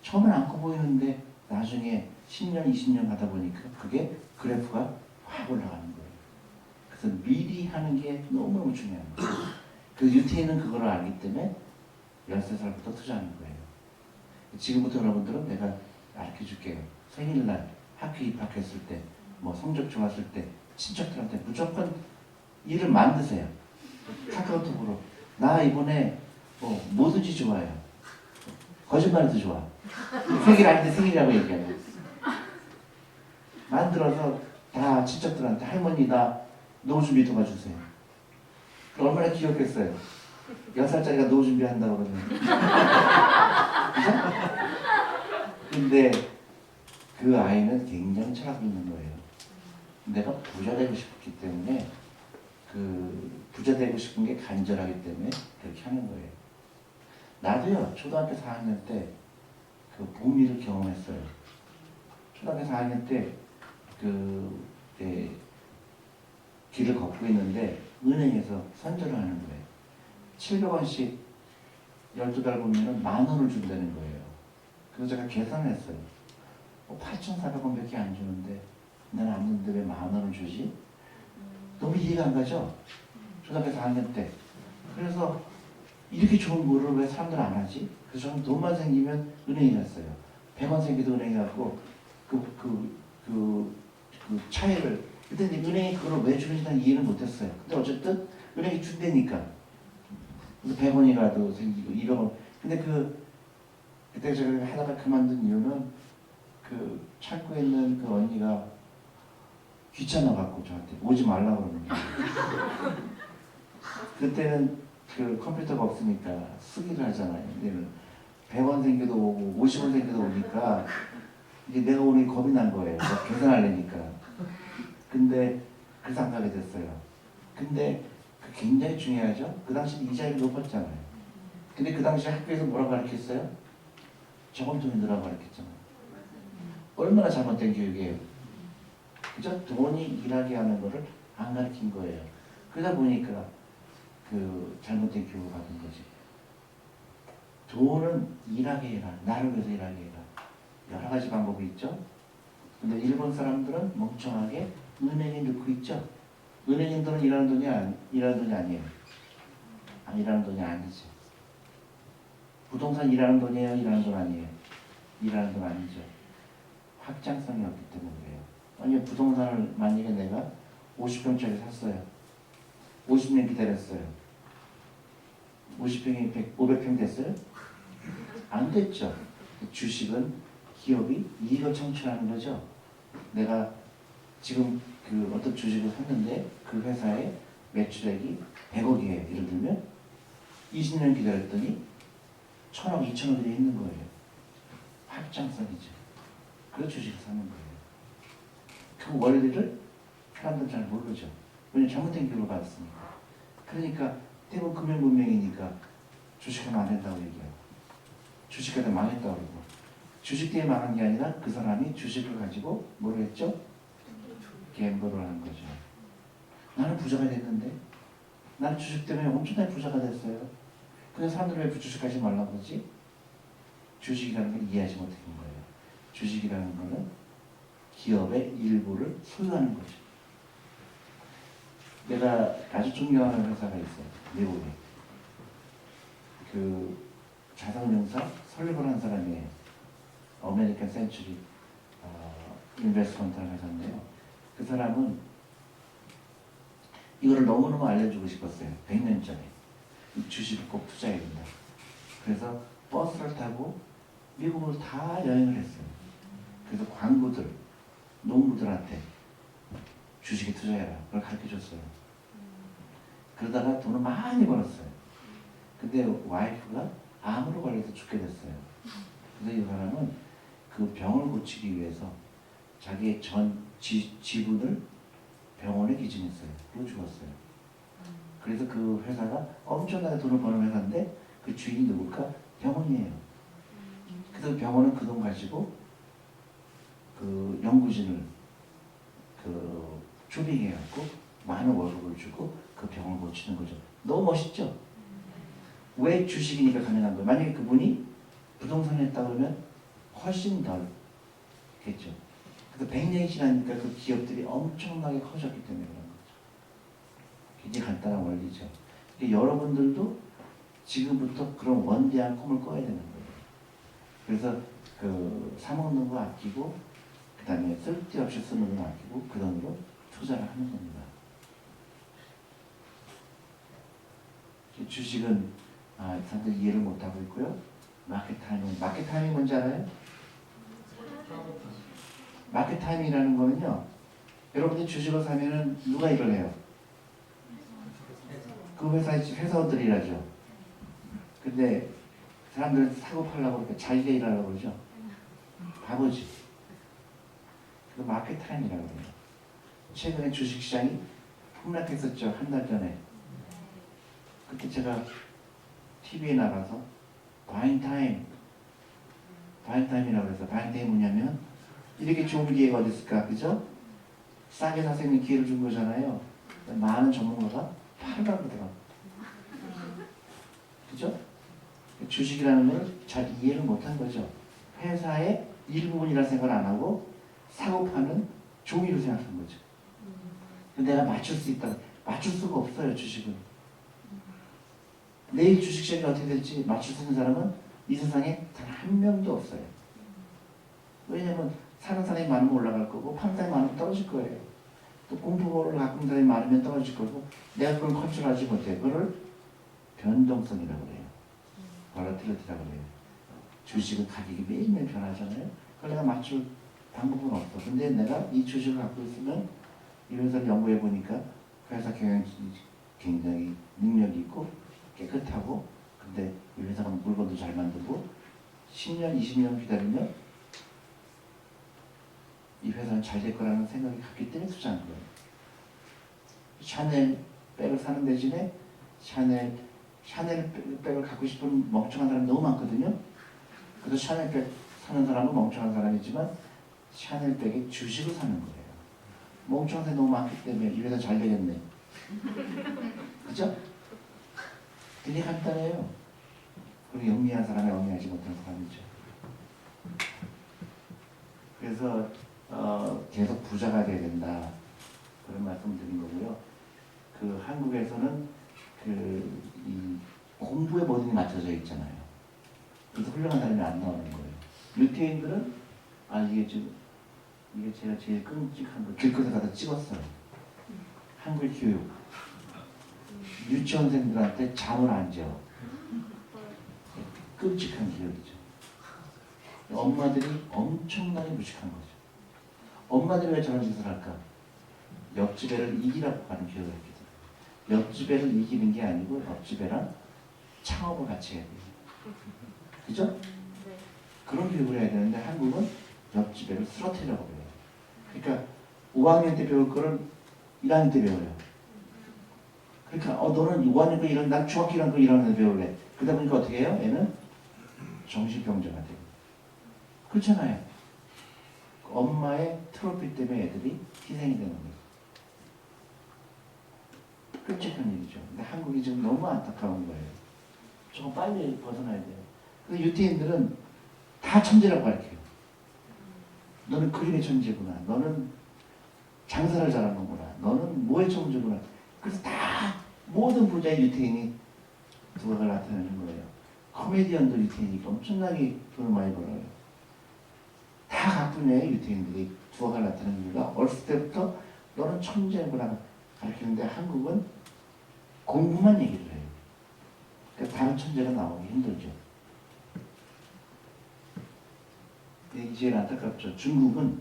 처음엔 안 커 보이는데 나중에 10년, 20년 가다 보니까 그게 그래프가 확 올라가는 거예요. 그래서 미리 하는 게 너무너무 중요한 거예요. 그 유태인은 그걸 알기 때문에 13살부터 투자하는 거예요. 지금부터 여러분들은 내가 알려 줄게요. 생일날 학교 입학했을 때, 뭐 성적 좋았을 때, 친척들한테 무조건 일을 만드세요. 카카오톡으로. 나 이번에 뭐든지 좋아요. 거짓말해도 좋아. 생일 아닌데 생일이라고 얘기해요. 만들어서 다 친척들한테 할머니 나 노후 준비 도와주세요. 얼마나 귀엽겠어요. 6살짜리가 노후 준비한다고 그러면. 그죠? 근데 그 아이는 굉장히 철학이 있는 거예요. 내가 부자 되고 싶기 때문에 부자 되고 싶은 게 간절하기 때문에 그렇게 하는 거예요. 나도요, 초등학교 4학년 때 그 복리를 경험했어요. 초등학교 4학년 때 길을 걷고 있는데 은행에서 선전을 하는 거예요. 700원씩 12달 보면 10,000원을 준다는 거예요. 그래서 제가 계산을 했어요. 8,400원밖에 안 주는데 나는 안 주는데 왜 10,000원을 주지? 너무 이해가 안 가죠? 초등학교 4학년 때. 그래서 이렇게 좋은 거를 왜 사람들 안 하지? 그래서 저는 돈만 생기면 은행에 갔어요. 100원 생기도 은행에 갔고 그 차이를 그때 은행이 그걸 왜 주는지 난 이해를 못했어요. 근데 어쨌든 은행이 준다니까. 그래서 100원이라도 생기고 200원. 근데 그때 제가 하다가 그만둔 이유는 창고에 있는 그 언니가 귀찮아갖고 저한테 오지 말라고 그러는 거예요. 그때는 컴퓨터가 없으니까 쓰기를 하잖아요. 근데 100원 생겨도 오고 50원 생겨도 오니까 이제 내가 오늘 겁이 난 거예요. 계산하려니까. 근데 그래서 안 가게 됐어요. 근데 굉장히 중요하죠. 그 당시 이자율이 높았잖아요. 근데 그 당시 학교에서 뭐라고 가르쳤어요? 저금통이 넣으라고 가르쳤잖아요. 얼마나 잘못된 교육이에요. 그죠? 돈이 일하게 하는 거를 안 가르친 거예요. 그러다 보니까 잘못된 교육을 받은 거지. 돈은 일하게 해라. 나를 위해서 일하게 해라. 여러 가지 방법이 있죠. 근데 일본 사람들은 멍청하게 은행에 넣고 있죠. 은행인 돈은 일하는 돈이 아니에요. 일하는 돈이 아니죠. 부동산 일하는 돈이에요? 일하는 돈 아니에요? 일하는 돈 아니죠. 확장성이 없기 때문이에요. 아니 부동산을 만약에 내가 50평짜리 샀어요. 50년 기다렸어요. 50평이 500평 됐어요? 안 됐죠. 주식은 기업이 이익을 창출하는 거죠. 내가 지금 어떤 주식을 샀는데 그 회사의 매출액이 100억이에요. 예를 들면 20년 기다렸더니 1,000억, 2,000억이 있는 거예요. 확장성이죠. 그래서 주식을 사는 거예요. 그 원리를 사람들은 잘 모르죠. 왜냐면 잘못된 교육을 받았으니까. 그러니까 대부분 금융 문명이니까 주식하면 안 된다고 얘기해요. 주식하다 망했다고 그러고. 주식 때문에 망한 게 아니라 그 사람이 주식을 가지고 뭘 했죠? 갬블을 한 거죠. 나는 부자가 됐는데 나는 주식 때문에 엄청나게 부자가 됐어요. 근데 사람들이 왜 주식하지 말라고 그러지? 주식이라는 걸 이해하지 못하는 거예요. 주식이라는 거는 기업의 일부를 소유하는 거죠. 내가 아주 존경하는 회사가 있어요. 미국에. 자산운용사 설립을 한 사람이에요. 아메리칸 센츄리 인베스트먼트라는 회사인데요. 그 사람은 이거를 너무너무 알려주고 싶었어요. 100년 전에. 이 주식을 꼭 투자해야 된다. 그래서 버스를 타고 미국을 다 여행을 했어요. 그래서 광부들, 농부들한테 주식에 투자해라. 그걸 가르쳐줬어요. 그러다가 돈을 많이 벌었어요. 근데 와이프가 암으로 걸려서 죽게 됐어요. 그래서 이 사람은 그 병을 고치기 위해서 자기의 전 지분을 병원에 기증했어요. 그리고 죽었어요. 그래서 그 회사가 엄청나게 돈을 버는 회사인데 그 주인이 누굴까? 병원이에요. 그래서 병원은 그 돈 가지고 그 연구진을 초빙해갖고 많은 월급을 주고 그 병을 고치는 거죠. 너무 멋있죠? 왜 주식이니까 가능한 거예요? 만약에 그분이 부동산을 했다 그러면 훨씬 덜겠죠. 그래서 100년이 지나니까 그 기업들이 엄청나게 커졌기 때문에 그런 거죠. 굉장히 간단한 원리죠. 여러분들도 지금부터 그런 원대한 꿈을 꿔야 되는 거예요. 그래서 그 사먹는 거 아끼고 그 다음에 쓸데없이 쓰는 거 아끼고 그 돈으로 투자를 하는 겁니다. 주식은 사람들 이해를 못하고 있고요. 마켓 타이밍 뭔지 알아요? 마켓 타이밍이라는 거는요. 여러분들이 주식을 사면은 누가 일을 해요? 그 회사원들이 일하죠. 근데 사람들은 사고 팔려고 그러니까 자기가 일하려고 그러죠. 바보지. 그 마켓 타임이라고 해요. 최근에 주식시장이 폭락했었죠. 한 달 전에. 그때 제가 TV에 나가서 바잉타임이라고 해서 바잉타임이 뭐냐면 이렇게 좋은 기회가 어디 있을까? 그죠? 싸게 살 수 있는 기회를 준 거잖아요. 많은 전문가가 팔으라고 그러더라고요. 그죠? 주식이라는 걸 잘 이해를 못한 거죠. 회사의 일부분이라 생각을 안 하고 사고 파는 종이로 생각한 거죠. 내가 맞출 수 있다. 맞출 수가 없어요. 주식은. 내일 주식시장이 어떻게 될지 맞출 수 있는 사람은 이 세상에 단 한 명도 없어요. 왜냐하면 사는 사람이 많으면 올라갈 거고 파는 사람이 많으면 떨어질 거예요. 또 공부를 갖고 있는 사람이 많으면 떨어질 거고 내가 그걸 컨트롤하지 못해. 그걸 변동성이라고 해요. 볼라틸리티라고 해요. 주식은 가격이 매일매일 변하잖아요. 그걸 내가 맞출 방법은 없어. 근데 내가 이 주식을 갖고 있으면 이 회사를 연구해 보니까 회사 경영이 굉장히 능력이 있고 깨끗하고 근데 이 회사가 물건도 잘 만들고 10년, 20년 기다리면 이 회사는 잘 될 거라는 생각이 갔기 때문에 투자한 거예요. 샤넬 백을 사는 대신에 샤넬 백을 갖고 싶은 멍청한 사람이 너무 많거든요. 그래서 샤넬 백 사는 사람은 멍청한 사람이지만 샤넬 백의 주식을 사는 거예요. 멍청한 사람이 너무 많기 때문에 이 회사 잘 되겠네. 그죠? 되게 간단해요. 그리고 영리한 사람이 영리하지 못한 사람이죠. 그래서 계속 부자가 돼야 된다. 그런 말씀 드린 거고요. 그 한국에서는 이 공부에 모든 게 맞춰져 있잖아요. 그래서 훌륭한 사람이 안 나오는 거예요. 유태인들은 이게 제가 제일 끔찍한 거 길거리에 가서 찍었어요. 한글 교육. 유치원생들한테 잠을 안 재워. 끔찍한 기억이죠. 엄마들이 엄청나게 무식한 거죠. 엄마들이 왜 저런 짓을 할까? 옆집 애를 이기라고 하는 교육을 했기 때문에. 옆집 애를 이기는 게 아니고 옆집 애랑 창업을 같이 해야 돼요. 그죠? 그런 교육을 해야 되는데 한국은 옆집 애를 쓰러뜨리라고 해요. 그러니까 5학년 때 배울 거를 1학년 때 배워요. 그러니까 너는 5학년 거 이런 난 중학교 1학년 거 1학년 때 배울래. 그러다 보니까 어떻게 해요? 얘는 정신병자가 돼요. 그렇잖아요. 엄마의 트로피 때문에 애들이 희생이 되는 거예요. 끔찍한 일이죠. 근데 한국이 지금 너무 안타까운 거예요. 조금 빨리 벗어나야 돼요. 근데 유태인들은 다 천재라고 가르쳐요. 너는 그림의 천재구나. 너는 장사를 잘하는구나. 너는 뭐의 천재구나. 그래서 다 모든 부자의 유태인이 두각을 나타내는 거예요. 코미디언도 유태인이니까 엄청나게 돈을 많이 벌어요. 다 가뿐해요. 유태인들이 두각을 나타내는 이유가 어렸을 때부터 너는 천재구나 가르치는데 한국은 공부만 얘기를 해요. 그러니까 다른 천재가 나오기 힘들죠. 이게 제일 안타깝죠. 중국은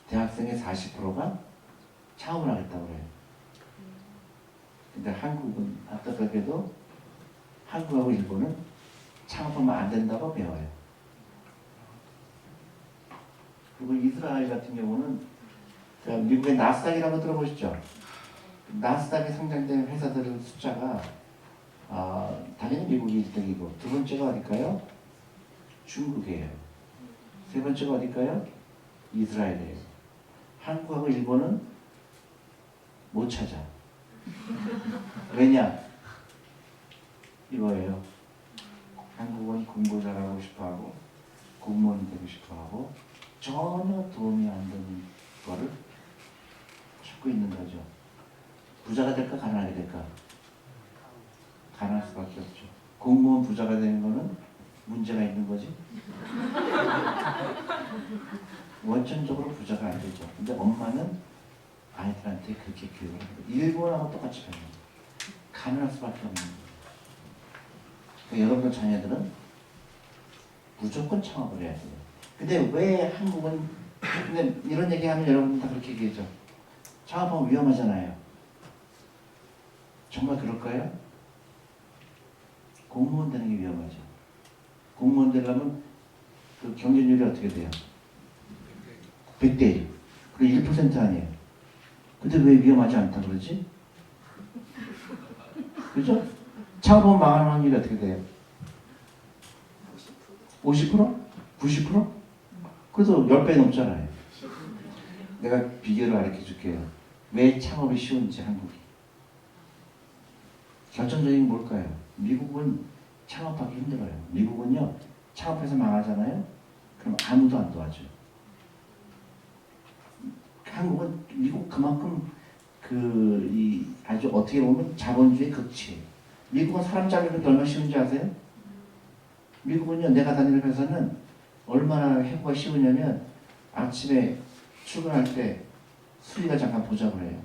대학생의 40%가 창업을 하겠다고 해요. 근데 한국은 안타깝게도 한국하고 일본은 창업하면 안 된다고 배워요. 그리고 이스라엘 같은 경우는 미국의 나스닥이라고 들어보셨죠? 나스닥에 상장된 회사들 숫자가 당연히 미국이 1등이고 두 번째가 어딜까요? 중국이에요. 세 번째가 어딜까요? 이스라엘이에요. 한국하고 일본은 못 찾아. 왜냐? 이거예요. 한국은 공부 잘하고 싶어하고 공무원 되고 싶어하고 전혀 도움이 안 되는 거를 찾고 있는 거죠. 부자가 될까 가난하게 될까? 가난할 수밖에 없죠. 공무원 부자가 되는 거는 문제가 있는 거지. 원천적으로 부자가 안 되죠. 근데 엄마는 아이들한테 그렇게 교육을 합니다. 일본하고 똑같이 배웁니다. 가난할 수밖에 없는 거예요. 그러니까 여러분들 자녀들은 무조건 창업을 해야 돼요. 근데 왜 한국은, 근데 이런 얘기하면 여러분 다 그렇게 얘기하죠. 창업하면 위험하잖아요. 정말 그럴까요? 공무원 되는 게 위험하죠. 공무원 되려면 그 경쟁률이 어떻게 돼요? 100대 1. 그리고 1% 아니에요. 근데 왜 위험하지 않다 그러지? 그죠? 창업하면 망하는 확률이 어떻게 돼요? 50%? 90%? 그래도 10배 넘잖아요. 내가 비결을 가르쳐 줄게요. 왜 창업이 쉬운지 한국이. 결정적인 게 뭘까요? 미국은 창업하기 힘들어요. 미국은요, 창업해서 망하잖아요? 그럼 아무도 안 도와줘요. 한국은, 미국 그만큼 아주 어떻게 보면 자본주의 극치예요. 미국은 사람 잡는 게 얼마나 쉬운지 아세요? 미국은요, 내가 다니는 회사는 얼마나 해고가 쉬우냐면 아침에 출근할 때 수리가 잠깐 보자고 해요.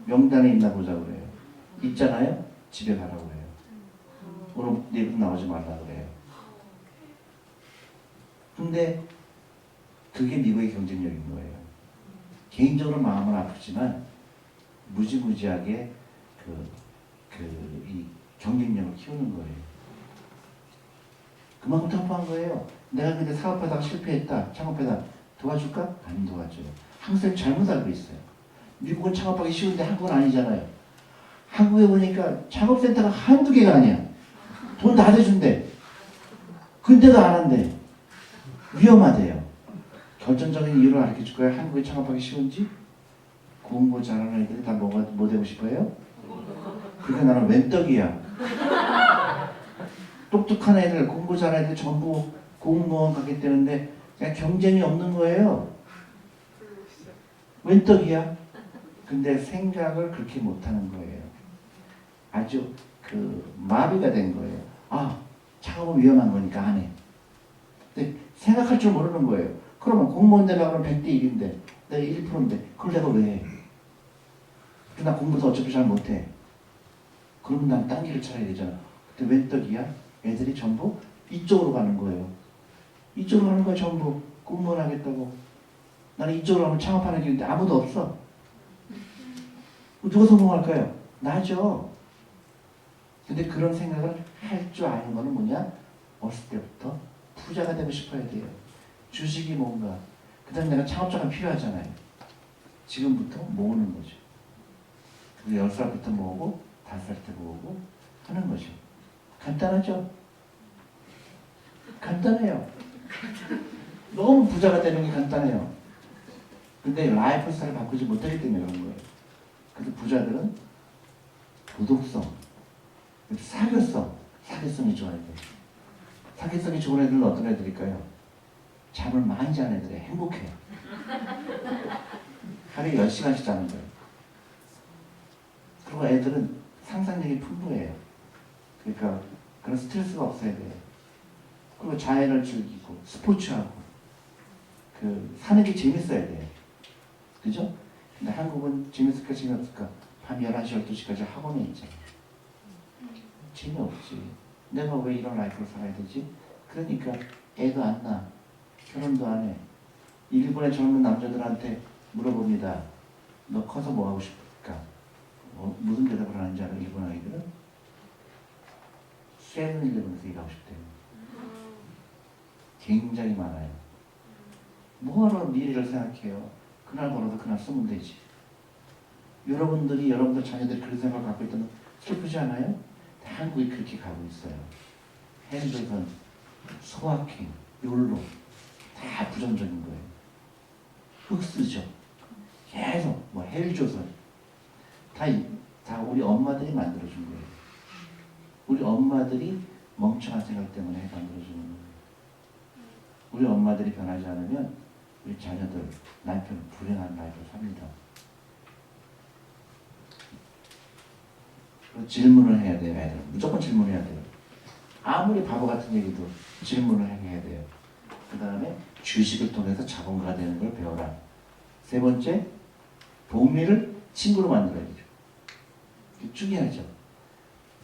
명단에 있나 보자고 해요. 있잖아요? 집에 가라고 해요. 오늘 내일부터 나오지 말라고 해요. 근데 그게 미국의 경쟁력인 거예요. 개인적으로 마음은 아프지만 무지무지하게 이 경쟁력을 키우는 거예요. 그만큼 터프한 거예요. 내가 근데 사업하다가 실패했다, 창업하다 도와줄까? 안 도와줘요. 항상 잘못 알고 있어요. 미국은 창업하기 쉬운데 한국은 아니잖아요. 한국에 보니까 창업센터가 한두 개가 아니야. 돈 다 대준대. 근데도 안 한대. 위험하대요. 결정적인 이유를 알려줄 거예요. 한국에 창업하기 쉬운지? 공부 잘하는 애들이 다 뭐 되고 싶어요? 그러니까 나는 웬떡이야. 똑똑한 애들, 공부 잘하는 애들 전부 공무원 가겠다는데 그냥 경쟁이 없는 거예요. 웬떡이야. 근데 생각을 그렇게 못하는 거예요. 아주 마비가 된 거예요. 아, 창업은 위험한 거니까 안 해. 근데 생각할 줄 모르는 거예요. 그러면 공무원 되려면 100대 1인데 내가 1%인데 그걸 내가 왜 해? 나 공부도 어차피 잘 못해. 그러면 난 딴 길을 찾아야 되잖아. 근데 웬떡이야? 애들이 전부 이쪽으로 가는 거예요. 이쪽으로 가는 거야 전부. 공무원 하겠다고. 나는 이쪽으로 가면 창업하는 길인데 아무도 없어. 누가 성공할까요? 나죠. 근데 그런 생각을 할 줄 아는 거는 뭐냐? 어렸을 때부터 부자가 되고 싶어야 돼요. 주식이 뭔가. 그 다음에 내가 창업자가 필요하잖아요. 지금부터 모으는 거죠. 그래서 10살부터 모으고 5살 때 모으고 하는 거죠. 간단하죠? 간단해요. 너무 부자가 되는 게 간단해요. 근데 라이프 스타일을 바꾸지 못하기 때문에 그런 거예요. 그래서 부자들은 도덕성, 사교성이 좋아야 돼요. 사교성이 좋은 애들은 어떤 애들일까요? 잠을 많이 자는 애들이 행복해요. 하루에 10시간씩 자는 거예요. 그리고 애들은 상상력이 풍부해요. 그러니까 그런 스트레스가 없어야 돼요. 그리고 자연을 즐기고 스포츠하고 사는 게 재밌어야 돼요. 그죠? 근데 한국은 재밌을까 재미없을까? 밤 11시, 12시까지 학원에 있잖아요. 재미없지. 내가 왜 이런 라이프를 살아야 되지? 그러니까 애도 안 낳아. 결혼도 안 해. 일본의 젊은 남자들한테 물어봅니다. 너 커서 뭐 하고 싶을까? 무슨 대답을 하는지 알아? 일본 아이들은? 세븐일레븐에서 일하고 싶대요. 굉장히 많아요. 뭐하러 미래를 생각해요? 그날 벌어도 그날 쓰면 되지. 여러분들 자녀들이 그런 생각을 갖고 있다면 슬프지 않아요? 한국이 그렇게 가고 있어요. 핸드건, 소확행, 욜로 다 부정적인 거예요. 흑수저 계속 헬조선 다 우리 엄마들이 만들어준 거예요. 우리 엄마들이 멍청한 생각 때문에 만들어주는 거예요. 우리 엄마들이 변하지 않으면 우리 자녀들, 남편 불행한 라이프를 삽니다. 그리고 질문을 해야 돼요. 애들 무조건 질문해야 돼요. 아무리 바보 같은 얘기도 질문을 해야 돼요. 그 다음에 주식을 통해서 자본가가 되는 걸 배워라. 세 번째, 복리를 친구로 만들어야죠. 중요하죠.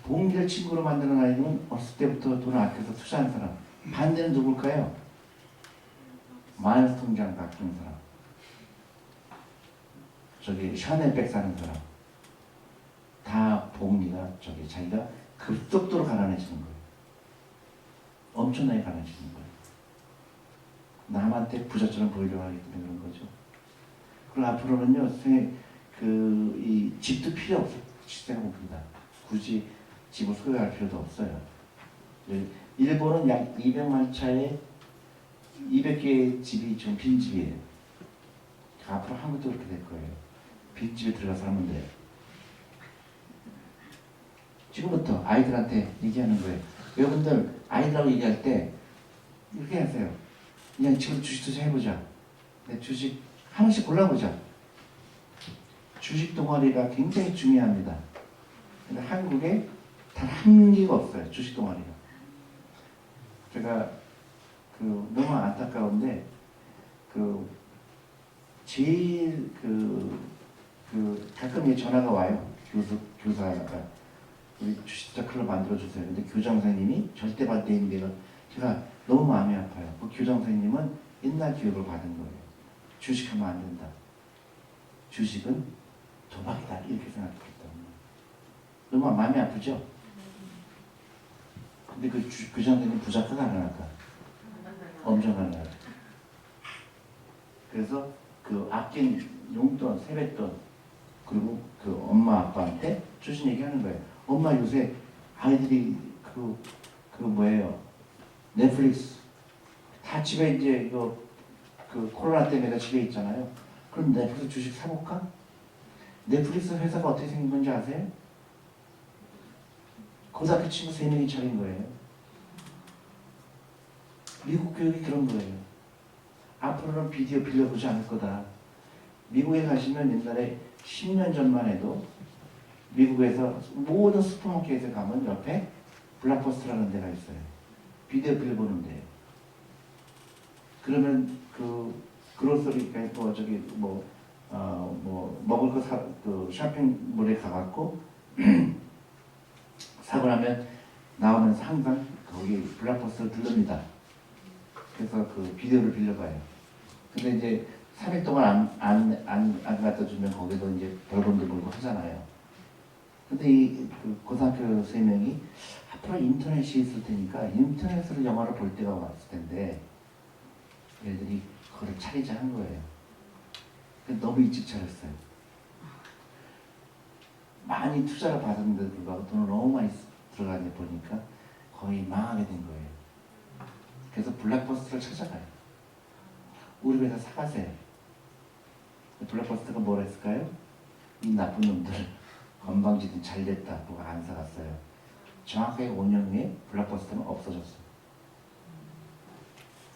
복리를 친구로 만드는 아이는 어렸을 때부터 돈을 아껴서 투자한 사람. 반대는 누굴까요? 마일스 통장 바꾸는 사람. 저기 샤넬백 사는 사람. 다 복리가 저기 자기가 급속도로 가난해지는 거예요. 엄청나게 가난해지는 거예요. 남한테 부자처럼 보이려고 하기 때문에 그런 거죠. 그리고 앞으로는요, 이 집도 필요 없어요. 시대가 봅니다. 굳이 집을 소유할 필요도 없어요. 일본은 약 200만 차에 200개의 집이 지금 빈집이에요. 앞으로 한국도 그렇게 될 거예요. 빈집에 들어가서 하면 돼요. 지금부터 아이들한테 얘기하는 거예요. 여러분들 아이들하고 얘기할 때 이렇게 하세요. 그냥 지금 주식 투자해보자. 주식 하나씩 골라보자. 주식 동아리가 굉장히 중요합니다. 근데 한국에 단 한 개가 없어요. 주식 동아리가. 제가 너무 안타까운데 제일 가끔 전화가 와요. 교사가 우리 주식 투자 클럽 만들어주세요. 근데 교장 선생님이 절대 반대인데요. 제가 너무 마음이 아파요. 그 교장 선생님은 옛날 교육을 받은 거예요. 주식하면 안 된다. 주식은 도박이다. 이렇게 생각했다. 너무 마음이 아프죠? 근데 그 교장 선생님 부자가 가능할까? 엄청 가능하다. 그래서 그 아낀 용돈, 세뱃돈, 그리고 그 엄마 아빠한테 주식 얘기하는 거예요. 엄마 요새 아이들이 뭐예요? 넷플릭스 다 집에 이제 이거 코로나 때문에 집에 있잖아요. 그럼 넷플릭스 주식 사볼까? 넷플릭스 회사가 어떻게 생긴 건지 아세요? 고등학교 친구 3명이 차린 거예요. 미국 교육이 그런 거예요. 앞으로는 비디오 빌려보지 않을 거다. 미국에 가시면 옛날에 10년 전만 해도 미국에서 모든 슈퍼마켓에 가면 옆에 블락버스터라는 데가 있어요. 비디오 빌려보는 데요. 그러면 그로서리 먹을 거 쇼핑몰에 가갖고 사고 나면 나오면서 항상 거기 블락버스터를 들릅니다. 그래서 비디오를 빌려봐요. 근데 이제 3일 동안 안 갖다 주면 거기서 이제 벌금도 물고 하잖아요. 근데 고등학교 3명이 앞으로 인터넷이 있을 테니까 인터넷으로 영화를 볼 때가 왔을 텐데 얘들이 그걸 차리자 한 거예요. 너무 일찍 차렸어요. 많이 투자를 받았는데도 불구하고 돈을 너무 많이 들어가니 보니까 거의 망하게 된 거예요. 그래서 블락버스터를 찾아가요. 우리 회사 사가세요. 블락버스터가 뭘 했을까요? 이 나쁜 놈들 건방지든 잘됐다 보고 안 사갔어요. 정확하게 5년 후에 블락버스터는 없어졌어요.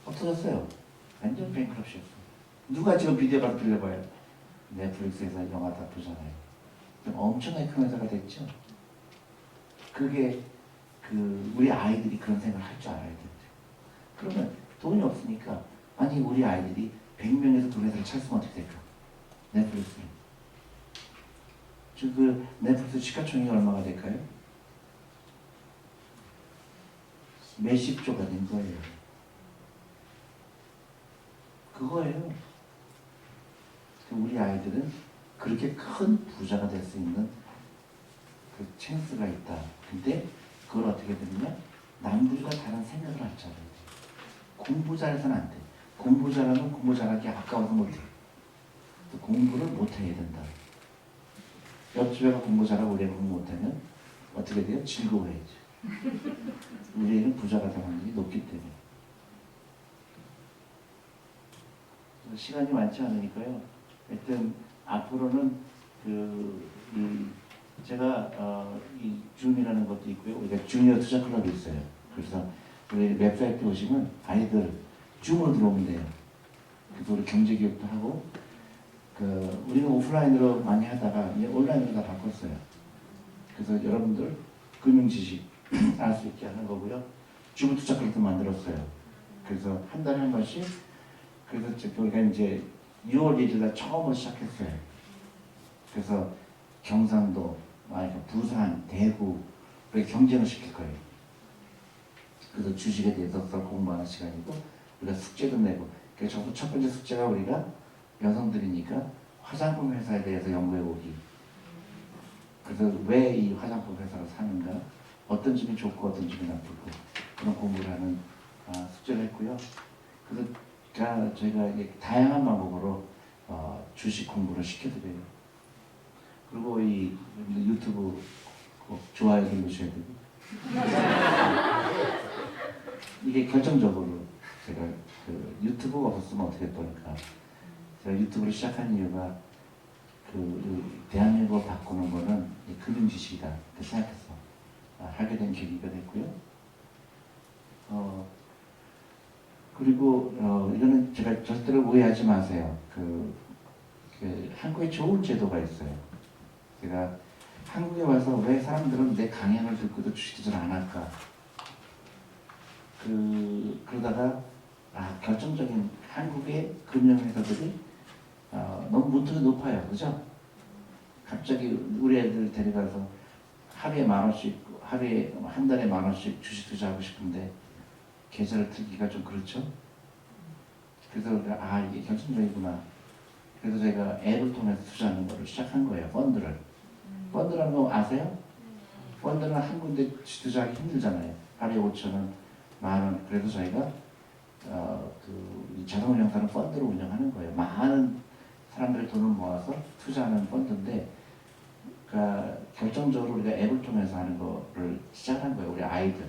없어졌어요. 완전 뱅크럽시였어요. 누가 지금 비디오 가서 빌려봐요? 넷플릭스에서 영화 다 보잖아요. 엄청나게 큰 회사가 됐죠. 그게 우리 아이들이 그런 생각을 할 줄 알아야 돼요. 그러면 돈이 없으니까 아니 우리 아이들이 100명에서 그 회사를 찾으면 어떻게 될까? 넷플릭스. 지금 넷플릭스 시가총액이 얼마가 될까요? 몇십 조가 된 거예요. 그거예요. 우리 아이들은 그렇게 큰 부자가 될 수 있는 그 찬스가 있다. 근데 그걸 어떻게 되느냐? 남들과 다른 생각을 할 줄 알아야 돼. 공부 잘해서는 안 돼. 공부 잘하면 공부 잘하기 아까워서 못해. 공부를 못해야 된다. 옆집애가 공부 잘하고 우리 애가 공부 못하면 어떻게 돼요? 즐거워야지. 우리 애는 부자가 될 확률이 높기 때문에. 시간이 많지 않으니까요. 하여튼 앞으로는 제가 이 줌이라는 것도 있고요. 우리가 주니어 투자 클럽이 있어요. 그래서 우리 웹사이트 오시면 아이들 줌으로 들어오면 돼요. 그래서 우리 경제 교육도 하고 우리는 오프라인으로 많이 하다가 이제 온라인으로 다 바꿨어요. 그래서 여러분들 금융 지식 알 수 있게 하는 거고요. 줌 투자 클럽도 만들었어요. 그래서 한 달에 한 번씩 그래서 우리가 이제 6월 1일 날 처음으로 시작했어요. 그래서 경상도, 부산, 대구 그렇게 경쟁을 시킬 거예요. 그래서 주식에 대해서 공부하는 시간이고 우리가 숙제도 내고 그래서 첫 번째 숙제가 우리가 여성들이니까 화장품 회사에 대해서 연구해 보기. 그래서 왜 이 화장품 회사를 사는가, 어떤 점이 좋고 어떤 점이 나쁘고 그런 공부를 하는 숙제를 했고요. 그래서 저희가 다양한 방법으로 주식 공부를 시켜드려요. 그리고 이 유튜브 꼭 좋아요 눌러주셔야 되고 이게 결정적으로 제가 유튜브가 없었으면 어떻게 했을까. 제가 유튜브를 시작한 이유가 대한민국을 바꾸는 거는 금융 지식이다 이렇게 생각해서 하게 된 계기가 됐고요. 그리고 이거는 제가 절대로 오해하지 마세요. 한국에 좋은 제도가 있어요. 제가 한국에 와서 왜 사람들은 내 강연을 듣고도 주식 투자를 안 할까? 그러다가 결정적인 한국의 금융회사들이 너무 문턱이 높아요. 그죠? 갑자기 우리 애들 데려가서 하루에 10,000원씩, 한 달에 10,000원씩 주식 투자하고 싶은데 계좌를 틀기가 좀 그렇죠? 그래서 우리가 이게 결정적이구나. 그래서 저희가 앱을 통해서 투자하는 거를 시작한 거예요. 펀드라는 거 아세요? 펀드는 한 군데 투자하기 힘들잖아요. 하루에 5,000원, 10,000원. 그래서 저희가 이 자동운용사는 펀드를 운영하는 거예요. 많은 사람들의 돈을 모아서 투자하는 펀드인데, 결정적으로 우리가 앱을 통해서 하는 거를 시작한 거예요. 우리 아이들,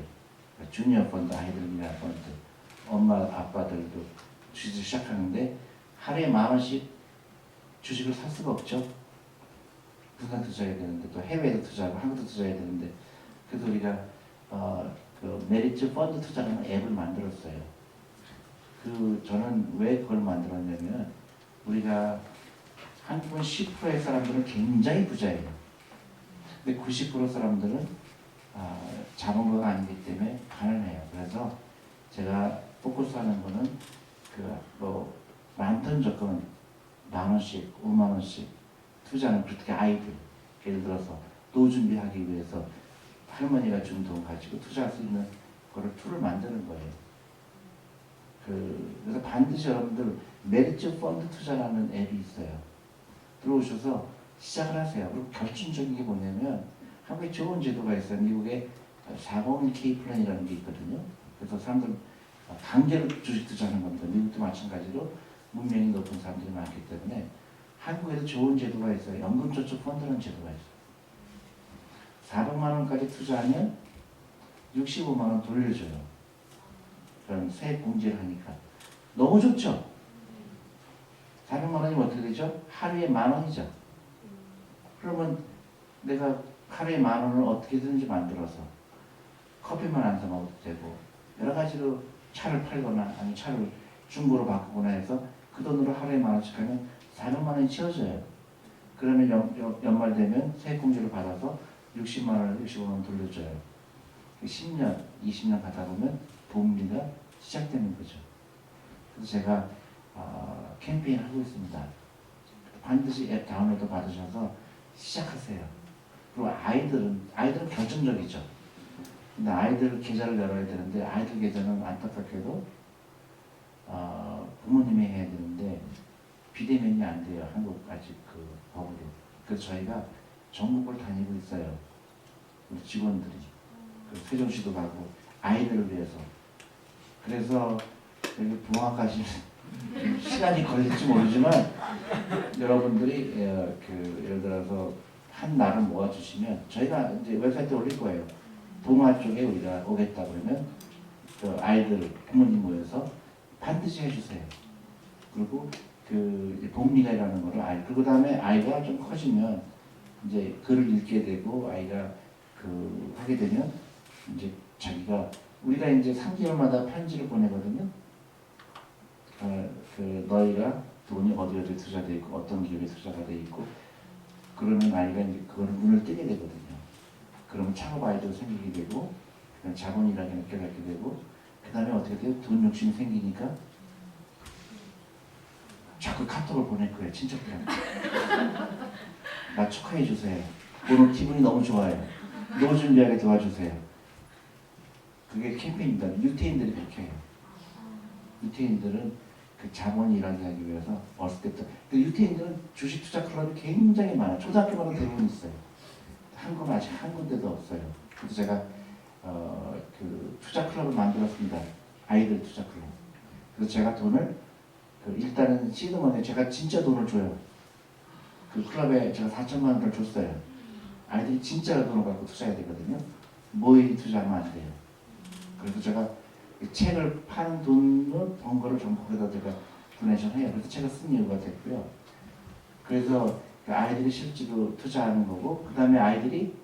주니어 펀드, 아이들 미나 펀드, 엄마 아빠들도 주식을 시작하는데 하루에 10,000원씩 주식을 살 수가 없죠. 부산 투자해야 되는데 또 해외에도 투자하고 한국도 투자해야 되는데, 그래서 우리가 메리츠 펀드 투자라는 앱을 만들었어요. 저는 왜 그걸 만들었냐면, 우리가 한국은 10%의 사람들은 굉장히 부자예요. 근데 90% 사람들은 자본가가 아니기 때문에 가난해요. 그래서 제가 포커스하는 거는 많던 조건 10,000원씩, 50,000원씩 투자는, 특히 아이들, 예를 들어서 노 준비하기 위해서 할머니가 준 돈 가지고 투자할 수 있는 거를 툴을 만드는 거예요. 그래서 반드시 여러분들 메리츠 펀드 투자라는 앱이 있어요. 들어오셔서 시작을 하세요. 그리고 결정적인 게 뭐냐면, 한국에 좋은 제도가 있어요. 미국에 401k 플랜이라는 게 있거든요. 그래서 사람들 강제로 주식 투자하는 겁니다. 미국도 마찬가지로 문명이 높은 사람들이 많기 때문에 한국에도 좋은 제도가 있어요. 연금저축 펀드라는 제도가 있어요. 400만 원까지 투자하면 65만 원 돌려줘요. 그럼 세액 공제를 하니까 너무 좋죠. 400만 원이면 어떻게 되죠? 하루에 10,000원이죠. 그러면 내가 하루에 10,000원을 어떻게든지 만들어서 커피만 안 사 먹어도 되고, 여러 가지로 차를 팔거나 아니면 차를 중고로 바꾸거나 해서 그 돈으로 하루에 10,000원씩 하면 400만 원이 채워져요. 그러면 연말 되면 세액 공제를 받아서 60만 원을 65만 원 돌려줘요. 10년, 20년 가다 보면 복리가 시작되는 거죠. 그래서 제가 캠페인 하고 있습니다. 반드시 앱 다운로드 받으셔서 시작하세요. 그리고 아이들은 결정적이죠. 근데 아이들 계좌를 열어야 되는데, 아이들 계좌는 안타깝게도 부모님이 해야 되는데 비대면이 안 돼요. 한국 아직 법으로. 그래서 저희가 전국을 다니고 있어요. 우리 직원들이. 세종시도 가고 아이들을 위해서. 그래서 여기 부모까지 시간이 걸릴지 모르지만, 여러분들이 예를 들어서 한 날을 모아주시면 저희가 이제 웹사이트에 올릴 거예요. 동아 쪽에 우리가 오겠다 그러면 아이들 부모님 모여서 반드시 해주세요. 그리고 복리가 일하는 거를 그리고 다음에 아이가 좀 커지면 이제 글을 읽게 되고 아이가 하게 되면 이제 자기가 우리가 이제 3개월마다 편지를 보내거든요. 너희가 돈이 어디 어디 투자돼 있고 어떤 기업에 투자가 돼 있고 그러면 아이가 이제 그걸 눈을 뜨게 되거든요. 그러면 창업 아이도 생기게 되고 자본이라는 게 느껴지게 되고 그 다음에 어떻게 돼요? 돈 욕심이 생기니까 자꾸 카톡을 보낼 거예요. 친척들한테. 나 축하해 주세요. 오늘 기분이 너무 좋아요. 노후 준비하게 도와주세요. 그게 캠페인입니다. 유태인들이 그렇게 해요. 유태인들은 그 자본이 일하게 하기 위해서 어렸을 때부터 유태인들은 주식 투자 클럽이 굉장히 많아요. 초등학교마다 대부분 있어요. 한국은 아직 한 군데도 없어요. 그래서 제가 투자 클럽을 만들었습니다. 아이들 투자 클럽. 그래서 제가 돈을 일단은 시드머니 제가 진짜 돈을 줘요. 그 클럽에 제가 4천만 원을 줬어요. 아이들이 진짜 돈을 갖고 투자해야 되거든요. 모의 투자하면 안 돼요. 그래서 제가 책을 파는 돈을 번 거를 전부 거기다 제가 도네이션 해요. 그래서 책을 쓴 이유가 됐고요. 그래서 아이들이 실제로 투자하는 거고, 그 다음에 아이들이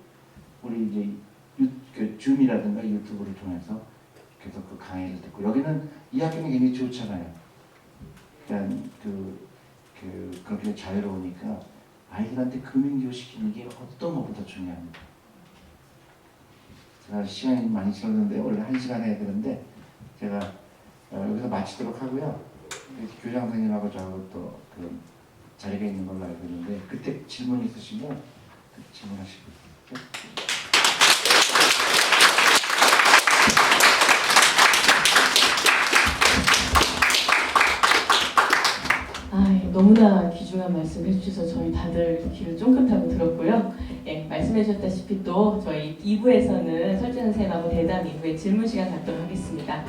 우리 이제 줌이라든가 유튜브를 통해서 계속 그 강의를 듣고, 여기는 이 학교는 굉장히 좋잖아요. 그러니까 그렇게 자유로우니까 아이들한테 금융교육 시키는 게 어떤 것보다 중요합니다. 제가 시간이 많이 줄었는데 원래 1시간 해야 되는데 제가 여기서 마치도록 하고요. 교장 선생님하고 저하고 또 자리가 있는 걸로 알고 있는데 그때 질문 있으시면 질문하시고. 너무나 귀중한 말씀 해주셔서 저희 다들 귀를 쫑긋하고 들었고요. 예, 말씀해주셨다시피 또 저희 2부에서는 설재 선생님하고 대담 2부에 질문 시간 갖도록 하겠습니다.